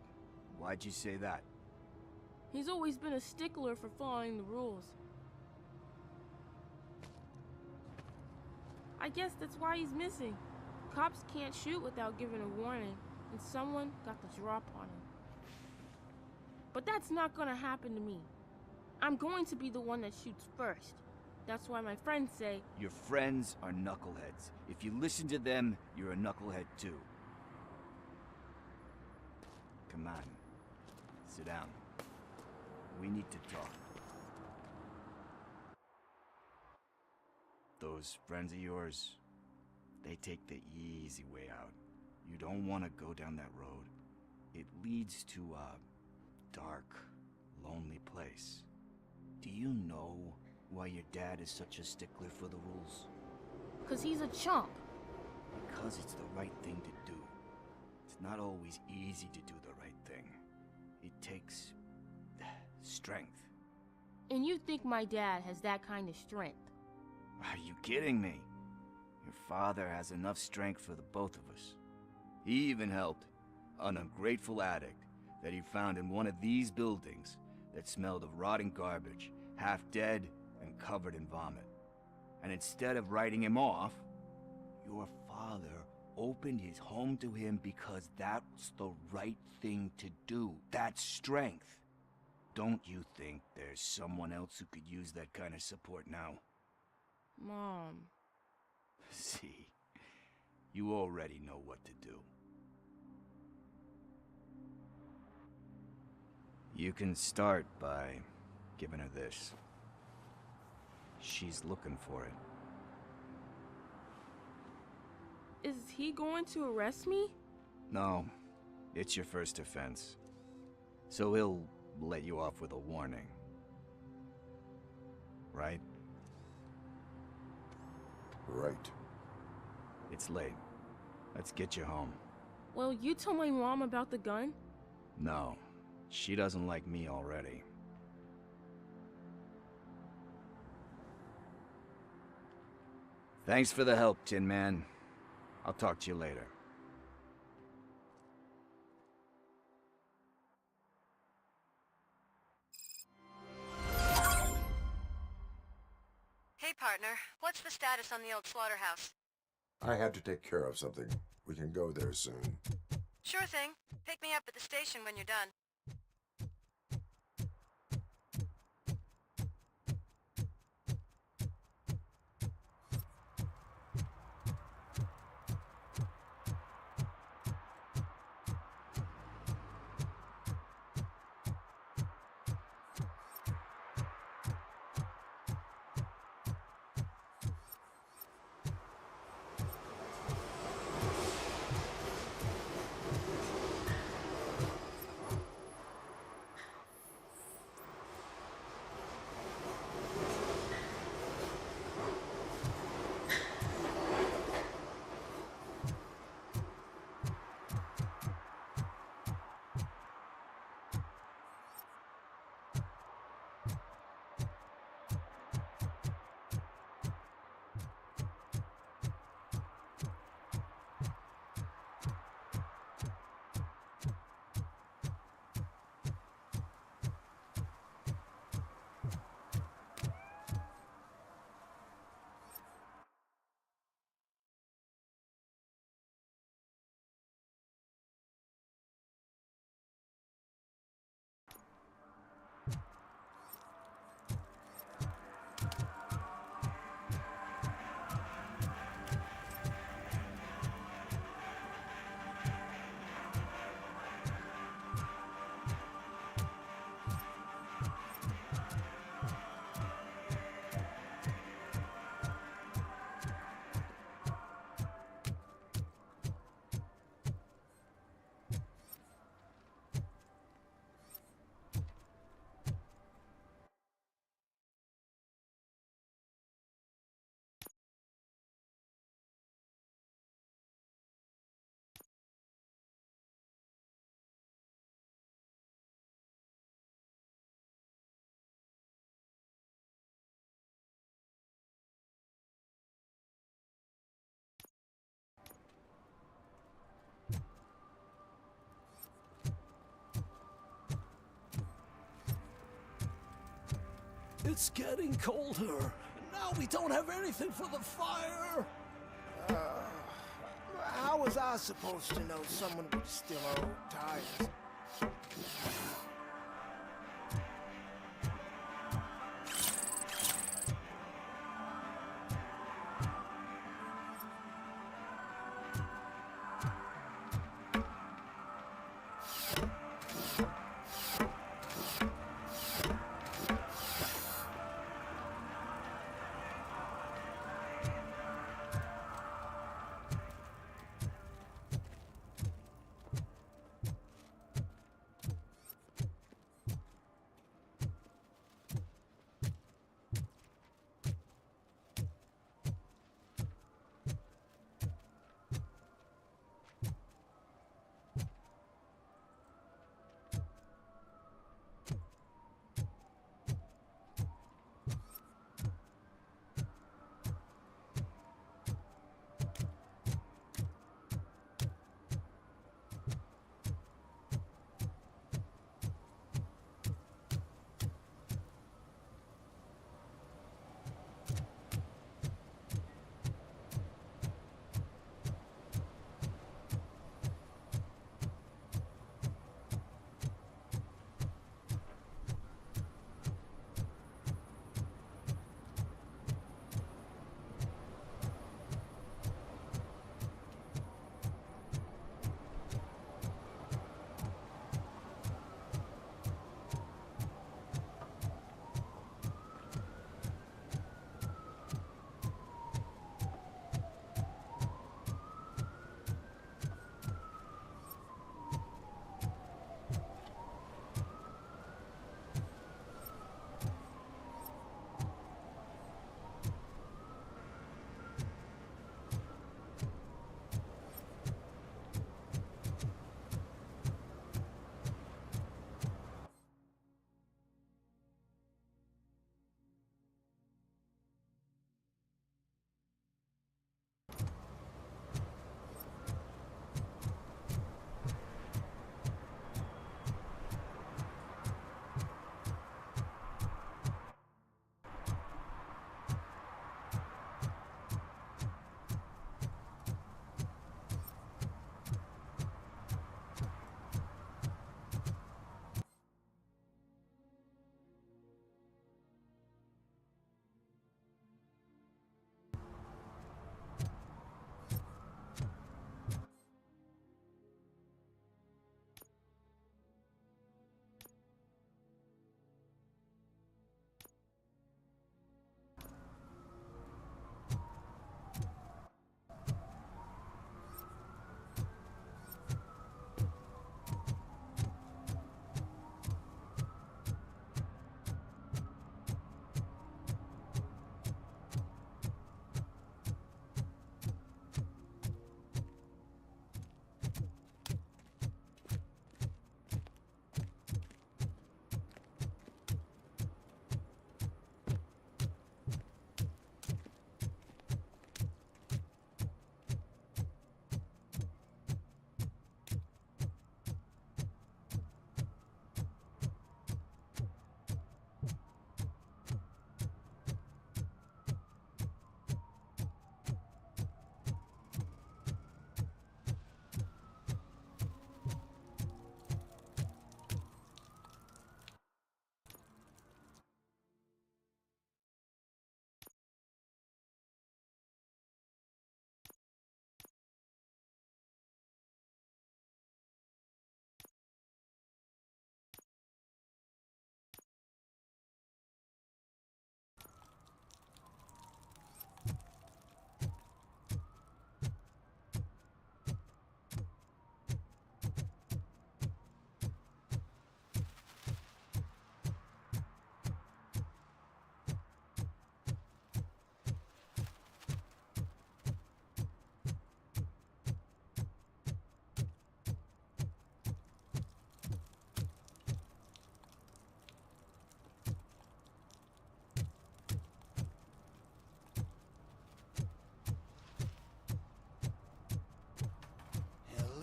Why'd you say that? He's always been a stickler for following the rules. I guess that's why he's missing. Cops can't shoot without giving a warning, and someone got the drop on him. But that's not gonna happen to me. I'm going to be the one that shoots first. That's why my friends say... Your friends are knuckleheads. If you listen to them, you're a knucklehead too. Come on. Sit down. We need to talk. Those friends of yours, they take the easy way out. You don't want to go down that road. It leads to a dark, lonely place. Do you know why your dad is such a stickler for the rules? 'Cause he's a chump. Because it's the right thing to do. It's not always easy to do the right thing. It takes strength. And you think my dad has that kind of strength? Are you kidding me? Your father has enough strength for the both of us. He even helped an ungrateful addict that he found in one of these buildings that smelled of rotting garbage, half dead and covered in vomit. And instead of writing him off, your father opened his home to him because that's the right thing to do. That's strength. Don't you think there's someone else who could use that kind of support now? Mom. See, you already know what to do. You can start by giving her this. She's looking for it. Is he going to arrest me? No, it's your first offense. So he'll let you off with a warning. Right? Right. It's late. Let's get you home. Well, you told my mom about the gun? No, she doesn't like me already. Thanks for the help, Tin Man. I'll talk to you later. Hey, partner. What's the status on the old slaughterhouse? I had to take care of something. We can go there soon. Sure thing. Pick me up at the station when you're done. It's getting colder, and now we don't have anything for the fire. How was I supposed to know someone would steal our old tires?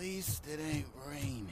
least it ain't raining.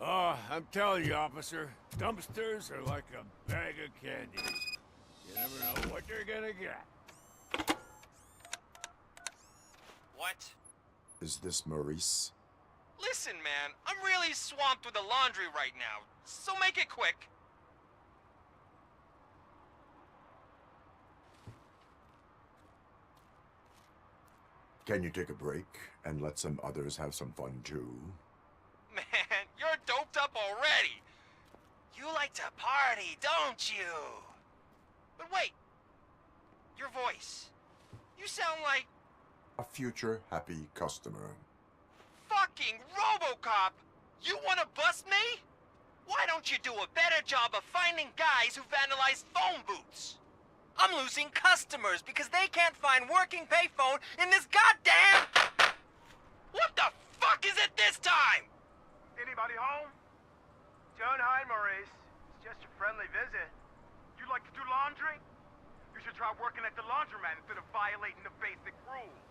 Oh, I'm telling you, officer, dumpsters are like a bag of candies. You never know what you're gonna get. What? Is this Maurice? Listen, man, I'm really swamped with the laundry right now, so make it quick. Can you take a break and let some others have some fun too? Man, you're doped up already. You like to party, don't you? But wait, your voice. You sound like... A future happy customer. Fucking RoboCop! You wanna bust me? Why don't you do a better job of finding guys who vandalize phone booths? I'm losing customers because they can't find working payphone in this goddamn... What the fuck is it this time? Anybody home? Don't hide, Maurice. It's just a friendly visit. You like to do laundry? You should try working at the laundromat instead of violating the basic rules.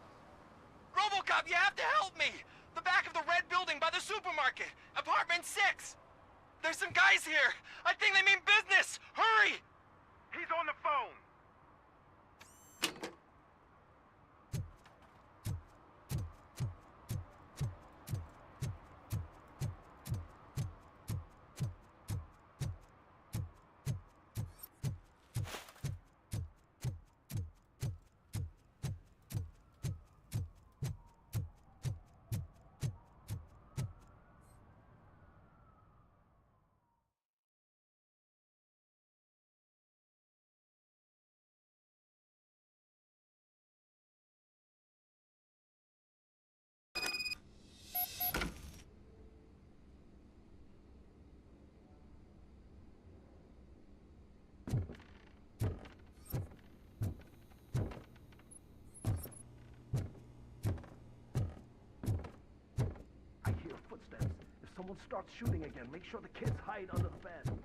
RoboCop, you have to help me! The back of the red building by the supermarket. Apartment 6. There's some guys here. I think they mean business. Hurry! He's on the phone. Someone starts shooting again. Make sure the kids hide under the bed.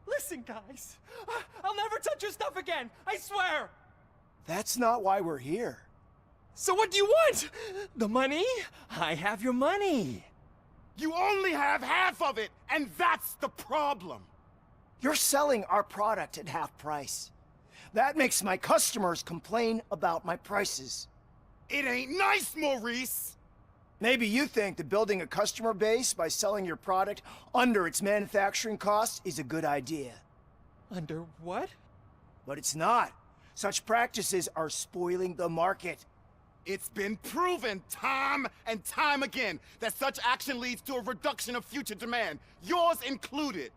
Listen, guys. I'll never touch your stuff again. I swear. That's not why we're here. So what do you want? The money? I have your money. You only have half of it, and that's the problem. You're selling our product at half price. That makes my customers complain about my prices. It ain't nice, Maurice! Maybe you think that building a customer base by selling your product under its manufacturing cost is a good idea. Under what? But it's not. Such practices are spoiling the market. It's been proven time and time again that such action leads to a reduction of future demand, yours included.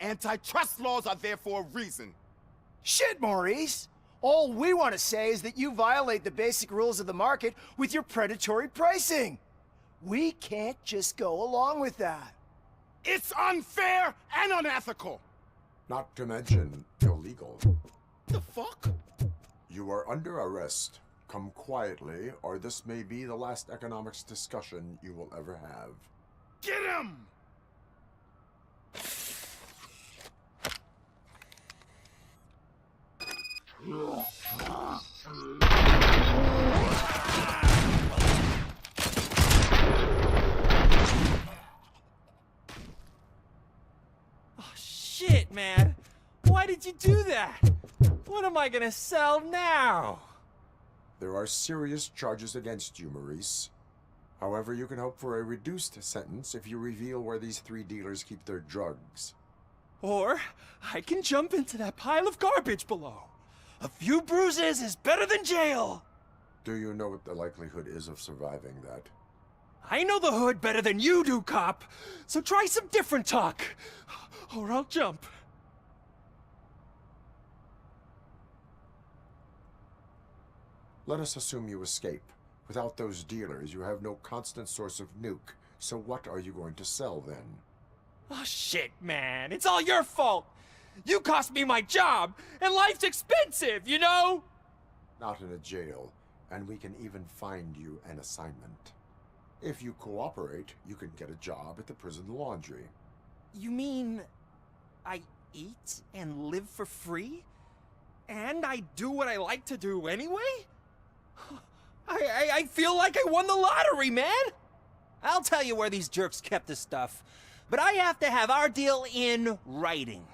Antitrust laws are there for a reason. Shit, Maurice! All we want to say is that you violate the basic rules of the market with your predatory pricing. We can't just go along with that. It's unfair and unethical! Not to mention illegal. The fuck? You are under arrest. Come quietly, or this may be the last economics discussion you will ever have. Get him! Oh, shit, man. Why did you do that? What am I gonna sell now? There are serious charges against you, Maurice. However, you can hope for a reduced sentence if you reveal where these 3 dealers keep their drugs. Or I can jump into that pile of garbage below. A few bruises is better than jail. Do you know what the likelihood is of surviving that? I know the hood better than you do, cop. So try some different talk, or I'll jump. Let us assume you escape. Without those dealers, you have no constant source of nuke. So what are you going to sell then? Oh, shit, man. It's all your fault. You cost me my job, and life's expensive, you know? Not in a jail, and we can even find you an assignment. If you cooperate, you can get a job at the prison laundry. You mean I eat and live for free? And I do what I like to do anyway? I feel like I won the lottery, man! I'll tell you where these jerks kept the stuff, but I have to have our deal in writing.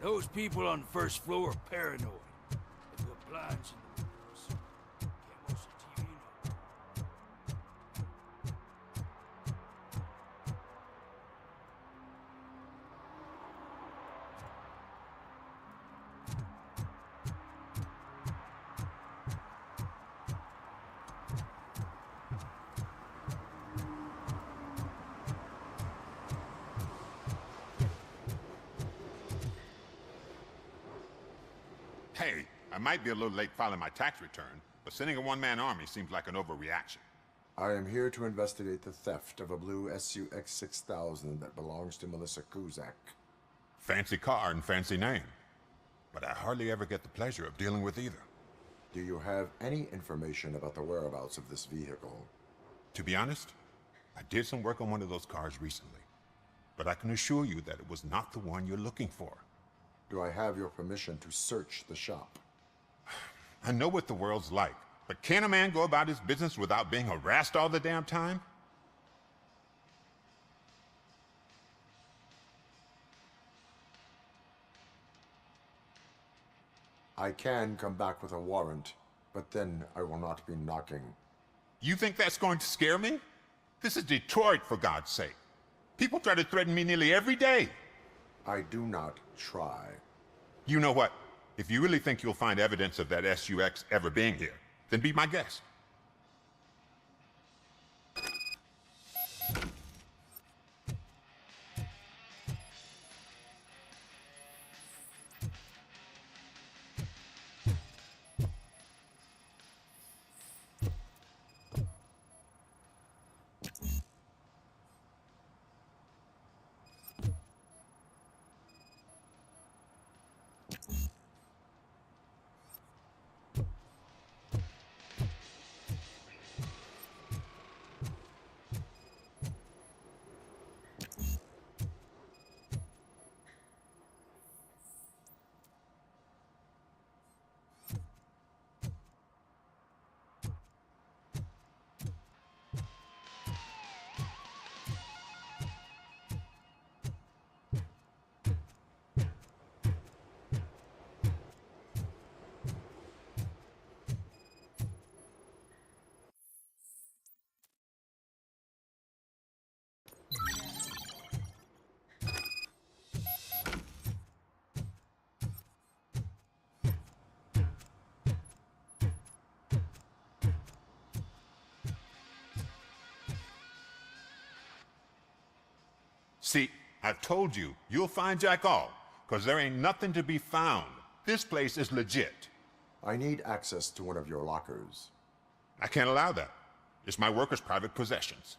Those people on the first floor are paranoid. They put blinds in the windows. Can't watch the TV no more. Hey, I might be a little late filing my tax return, but sending a one-man army seems like an overreaction. I am here to investigate the theft of a blue SUX 6000 that belongs to Melissa Kuzak. Fancy car and fancy name. But I hardly ever get the pleasure of dealing with either. Do you have any information about the whereabouts of this vehicle? To be honest, I did some work on one of those cars recently. But I can assure you that it was not the one you're looking for. Do I have your permission to search the shop? I know what the world's like, but can a man go about his business without being harassed all the damn time? I can come back with a warrant, but then I will not be knocking. You think that's going to scare me? This is Detroit, for God's sake. People try to threaten me nearly every day. I do not try. You know what? If you really think you'll find evidence of that SUX ever being here, then be my guest. See, I told you, you'll find Jack all, because there ain't nothing to be found. This place is legit. I need access to one of your lockers. I can't allow that. It's my workers' private possessions.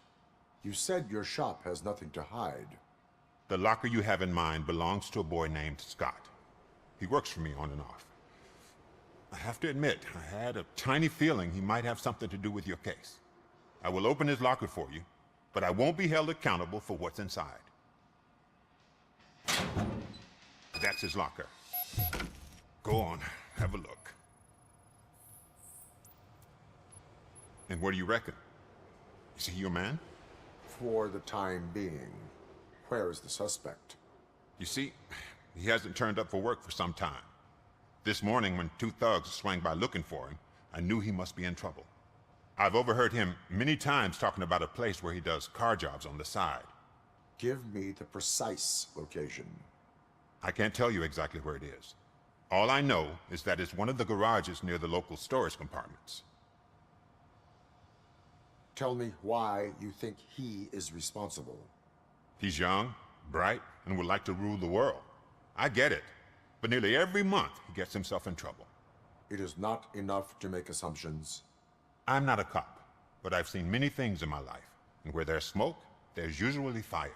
You said your shop has nothing to hide. The locker you have in mind belongs to a boy named Scott. He works for me on and off. I have to admit, I had a tiny feeling he might have something to do with your case. I will open his locker for you, but I won't be held accountable for what's inside. That's his locker. Go on, have a look. And what do you reckon? Is he your man? For the time being. Where is the suspect? You see, he hasn't turned up for work for some time. This morning, when two thugs swang by looking for him, I knew he must be in trouble. I've overheard him many times talking about a place where he does car jobs on the side. Give me the precise location. I can't tell you exactly where it is. All I know is that it's one of the garages near the local storage compartments. Tell me why you think he is responsible. He's young, bright, and would like to rule the world. I get it. But nearly every month, he gets himself in trouble. It is not enough to make assumptions. I'm not a cop, but I've seen many things in my life. And where there's smoke, there's usually fire.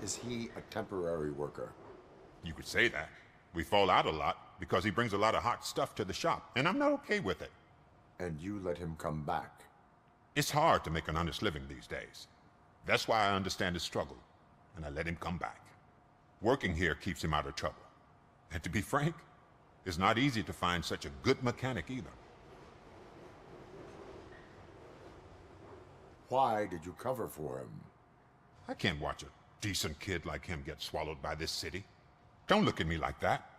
Is he a temporary worker? You could say that. We fall out a lot because he brings a lot of hot stuff to the shop, and I'm not okay with it. And you let him come back? It's hard to make an honest living these days. That's why I understand his struggle, and I let him come back. Working here keeps him out of trouble. And to be frank, it's not easy to find such a good mechanic either. Why did you cover for him? I can't watch a decent kid like him get swallowed by this city. Don't look at me like that.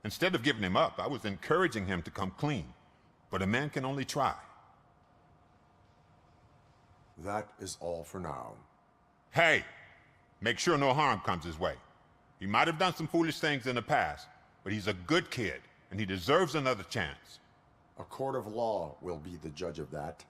Instead of giving him up, I was encouraging him to come clean. But a man can only try. That is all for now. Hey! Make sure no harm comes his way. He might have done some foolish things in the past, but he's a good kid, and he deserves another chance. A court of law will be the judge of that.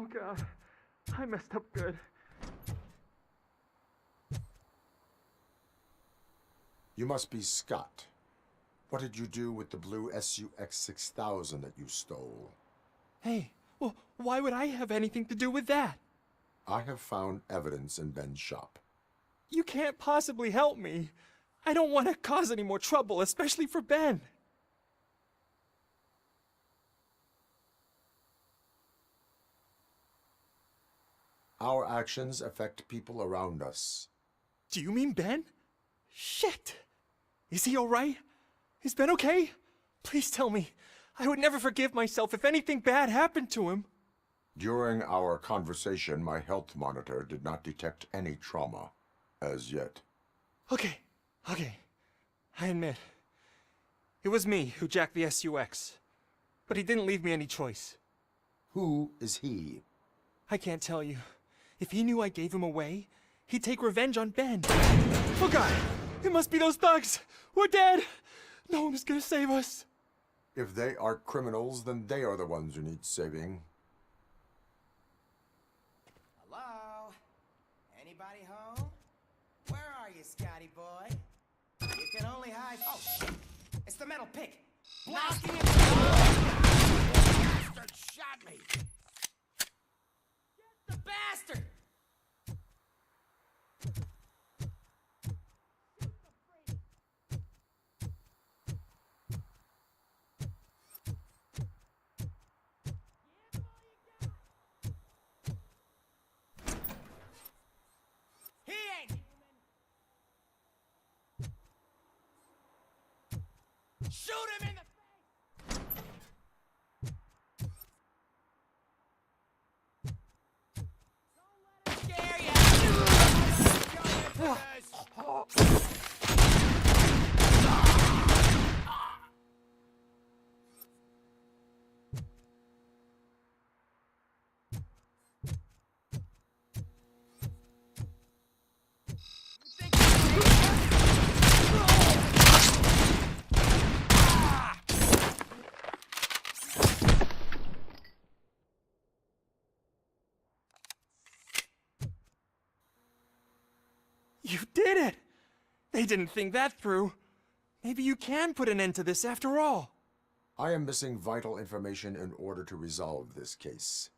Oh God, I messed up good. You must be Scott. What did you do with the blue SUX 6000 that you stole? Hey, well, why would I have anything to do with that? I have found evidence in Ben's shop. You can't possibly help me. I don't want to cause any more trouble, especially for Ben. Our actions affect people around us. Do you mean Ben? Shit! Is he alright? Is Ben okay? Please tell me. I would never forgive myself if anything bad happened to him. During our conversation, my health monitor did not detect any trauma, as yet. Okay. I admit. It was me who jacked the SUX. But he didn't leave me any choice. Who is he? I can't tell you. If he knew I gave him away, he'd take revenge on Ben. Oh God! It must be those thugs! We're dead! No one is gonna save us. If they are criminals, then they are the ones who need saving. Hello? Anybody home? Where are you, Scotty boy? You can only hide... Oh, shit! It's the metal pig! blasting it. Bastard shot me. The bastard! He ain't human. Shoot him in the You did it! They didn't think that through. Maybe you can put an end to this after all. I am missing vital information in order to resolve this case.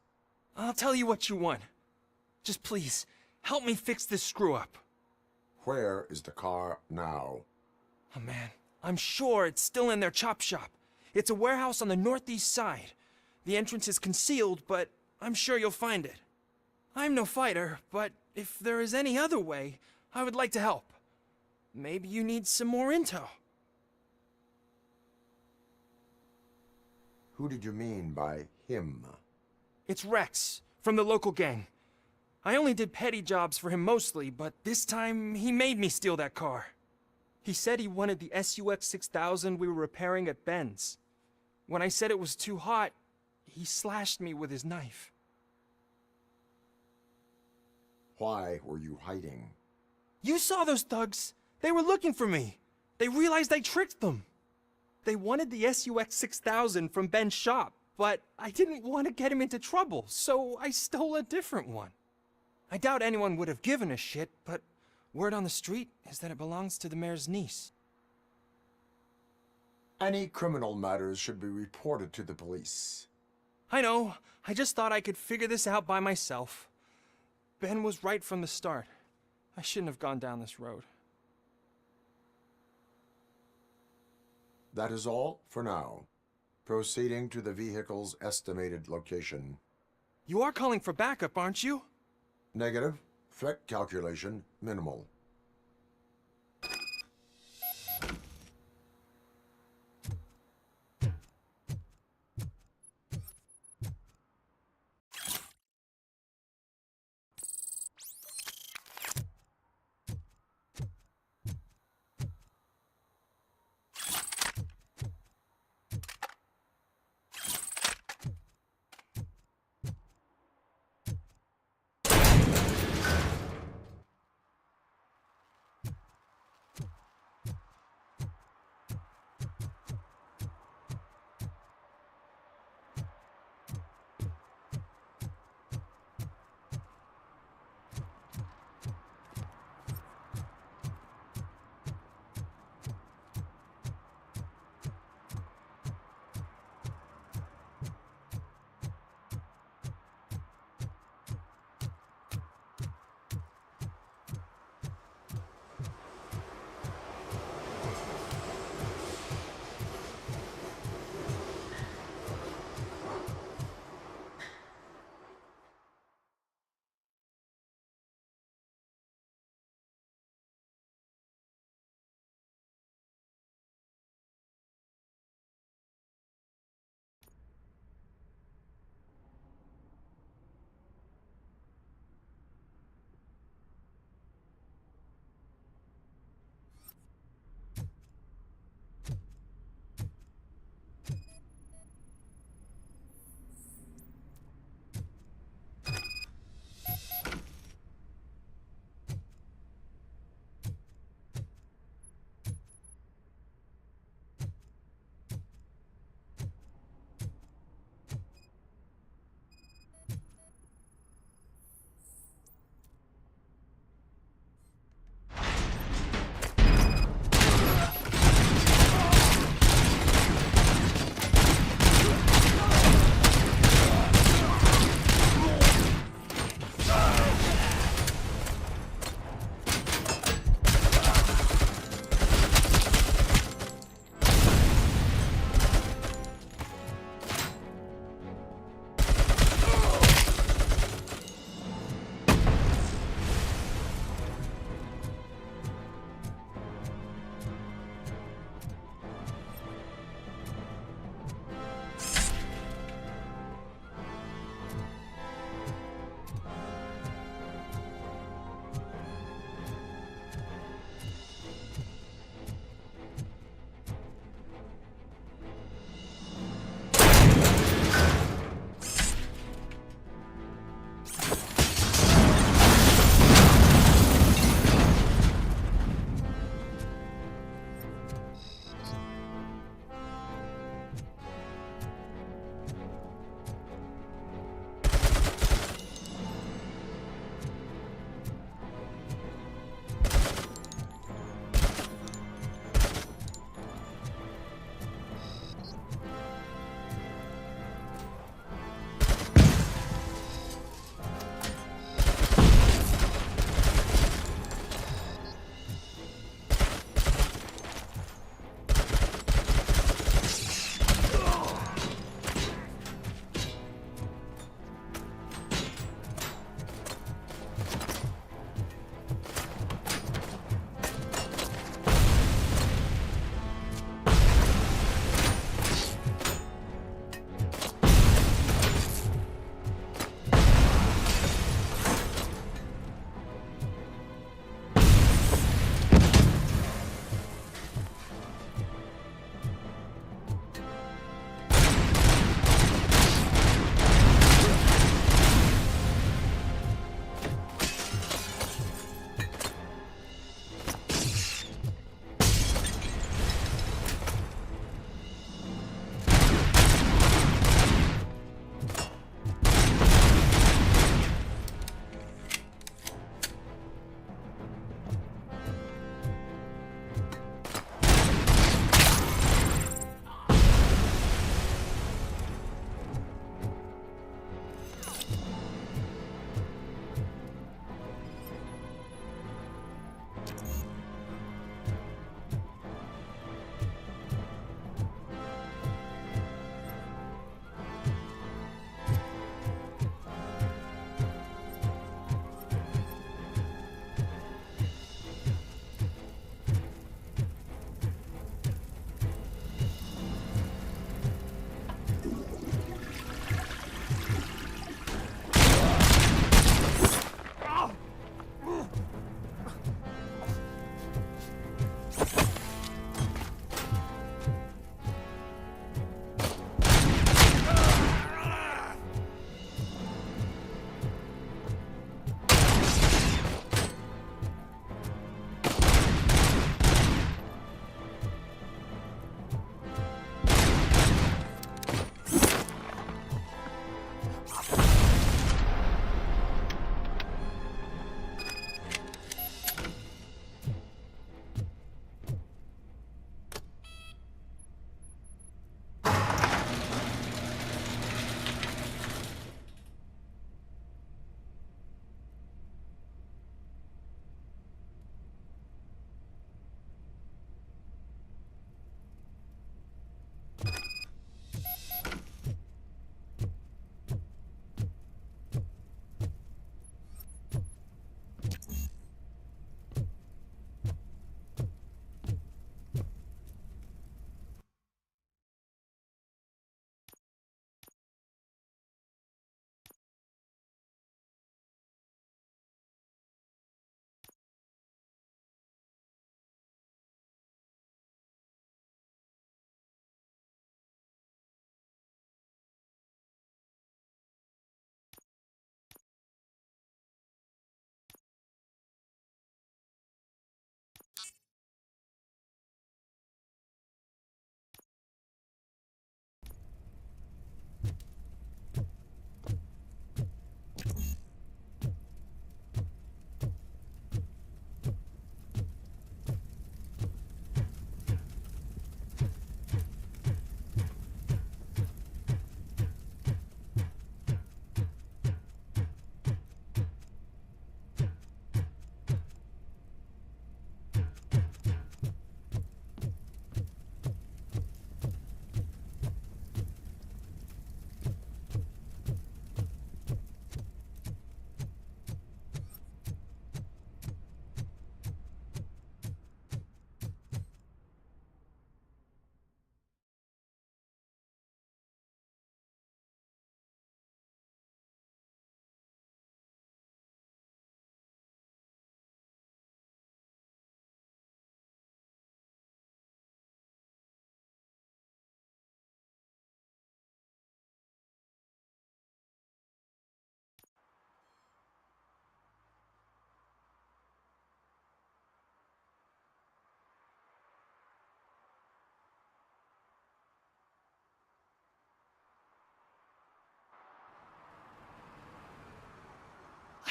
I'll tell you what you want. Just please, help me fix this screw-up. Where is the car now? Oh man, I'm sure it's still in their chop shop. It's a warehouse on the northeast side. The entrance is concealed, but I'm sure you'll find it. I'm no fighter, but if there is any other way, I would like to help. Maybe you need some more intel. Who did you mean by him? It's Rex, from the local gang. I only did petty jobs for him mostly, but this time he made me steal that car. He said he wanted the SUX 6000 we were repairing at Ben's. When I said it was too hot, he slashed me with his knife. Why were you hiding? You saw those thugs. They were looking for me. They realized I tricked them. They wanted the SUX 6000 from Ben's shop, but I didn't want to get him into trouble, so I stole a different one. I doubt anyone would have given a shit, but word on the street is that it belongs to the mayor's niece. Any criminal matters should be reported to the police. I know. I just thought I could figure this out by myself. Ben was right from the start. I shouldn't have gone down this road. That is all for now. Proceeding to the vehicle's estimated location. You are calling for backup, aren't you? Negative. Threat calculation minimal.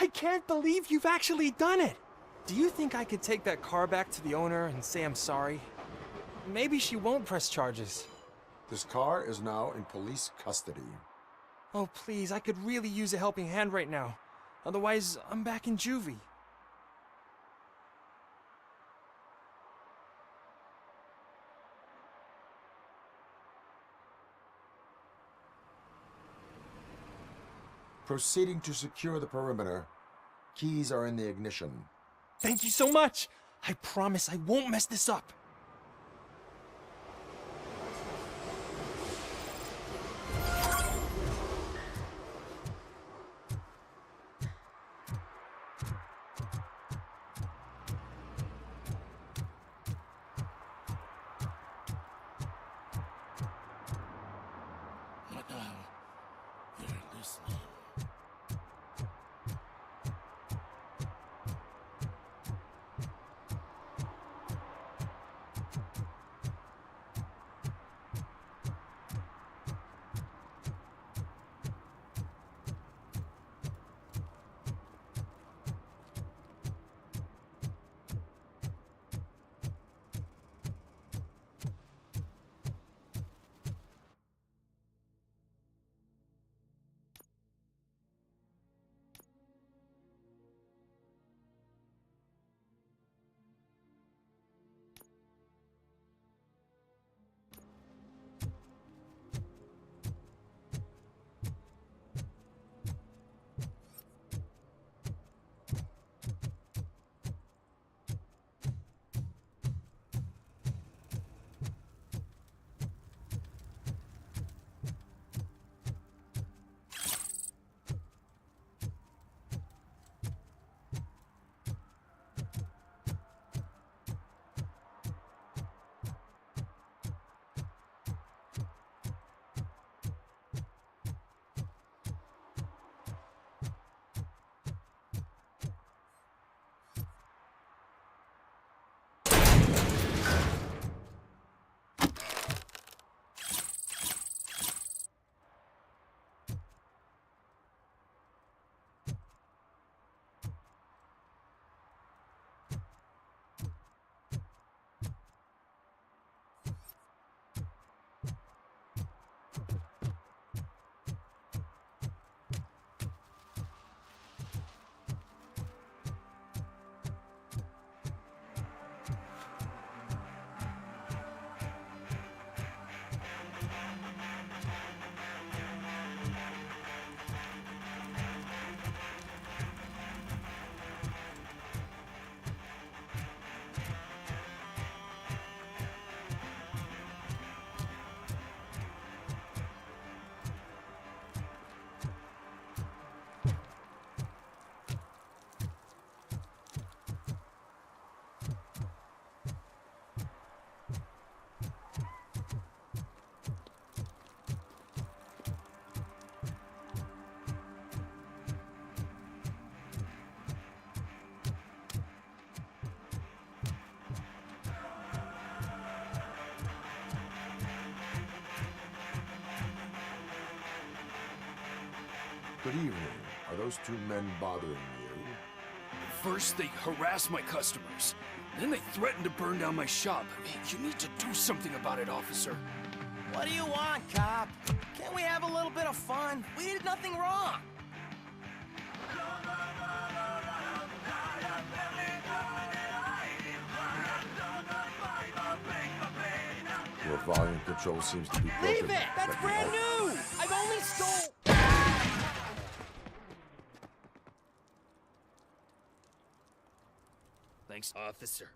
I can't believe you've actually done it! Do you think I could take that car back to the owner and say I'm sorry? Maybe she won't press charges. This car is now in police custody. Oh, please, I could really use a helping hand right now. Otherwise, I'm back in juvie. Proceeding to secure the perimeter. Keys are in the ignition. Thank you so much! I promise I won't mess this up. Madame, you're listening. Good evening. Are those two men bothering you? First, they harass my customers. Then they threaten to burn down my shop. You need to do something about it, officer. What do you want, cop? Can't we have a little bit of fun? We did nothing wrong. Your volume control seems to be broken. Leave it! That's brand new! I've only stole... Thanks, officer.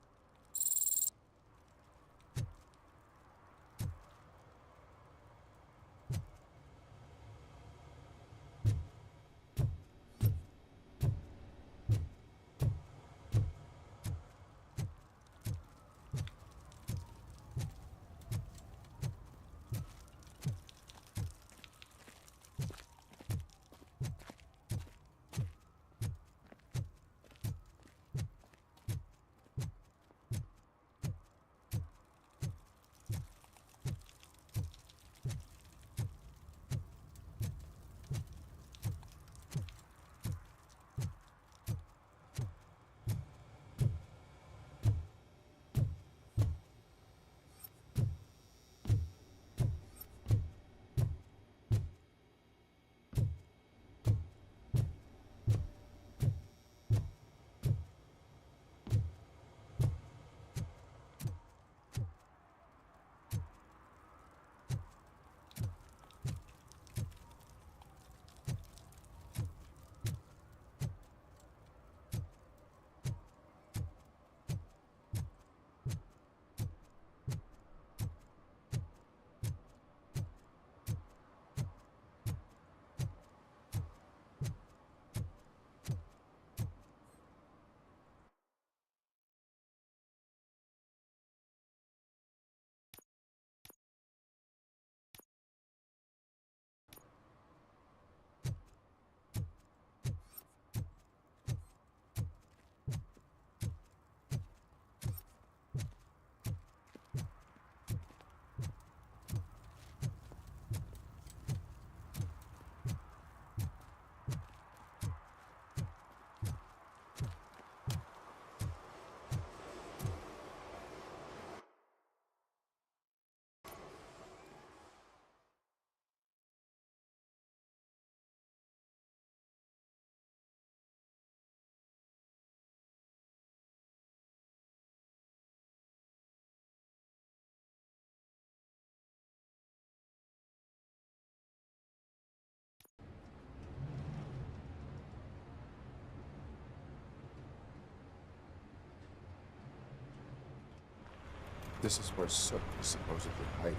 This is where Soot is supposedly hiding.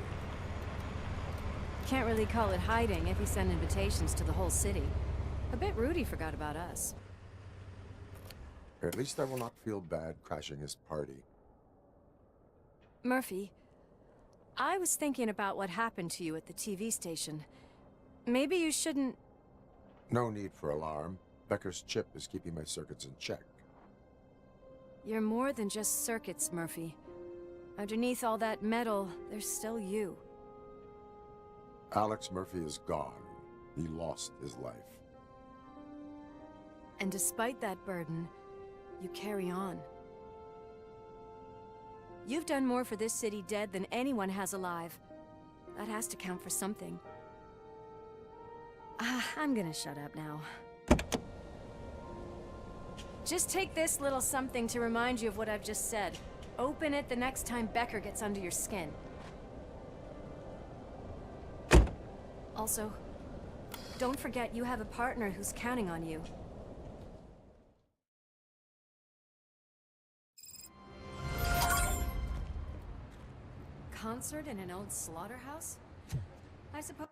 Can't really call it hiding if he sent invitations to the whole city. A bit rude he forgot about us. At least I will not feel bad crashing his party. Murphy, I was thinking about what happened to you at the TV station. Maybe you shouldn't... No need for alarm. Becker's chip is keeping my circuits in check. You're more than just circuits, Murphy. Underneath all that metal, there's still you. Alex Murphy is gone. He lost his life. And despite that burden, you carry on. You've done more for this city dead than anyone has alive. That has to count for something. I'm gonna shut up now. Just take this little something to remind you of what I've just said. Open it the next time Becker gets under your skin. Also, don't forget you have a partner who's counting on you. Concert in an old slaughterhouse? I suppose...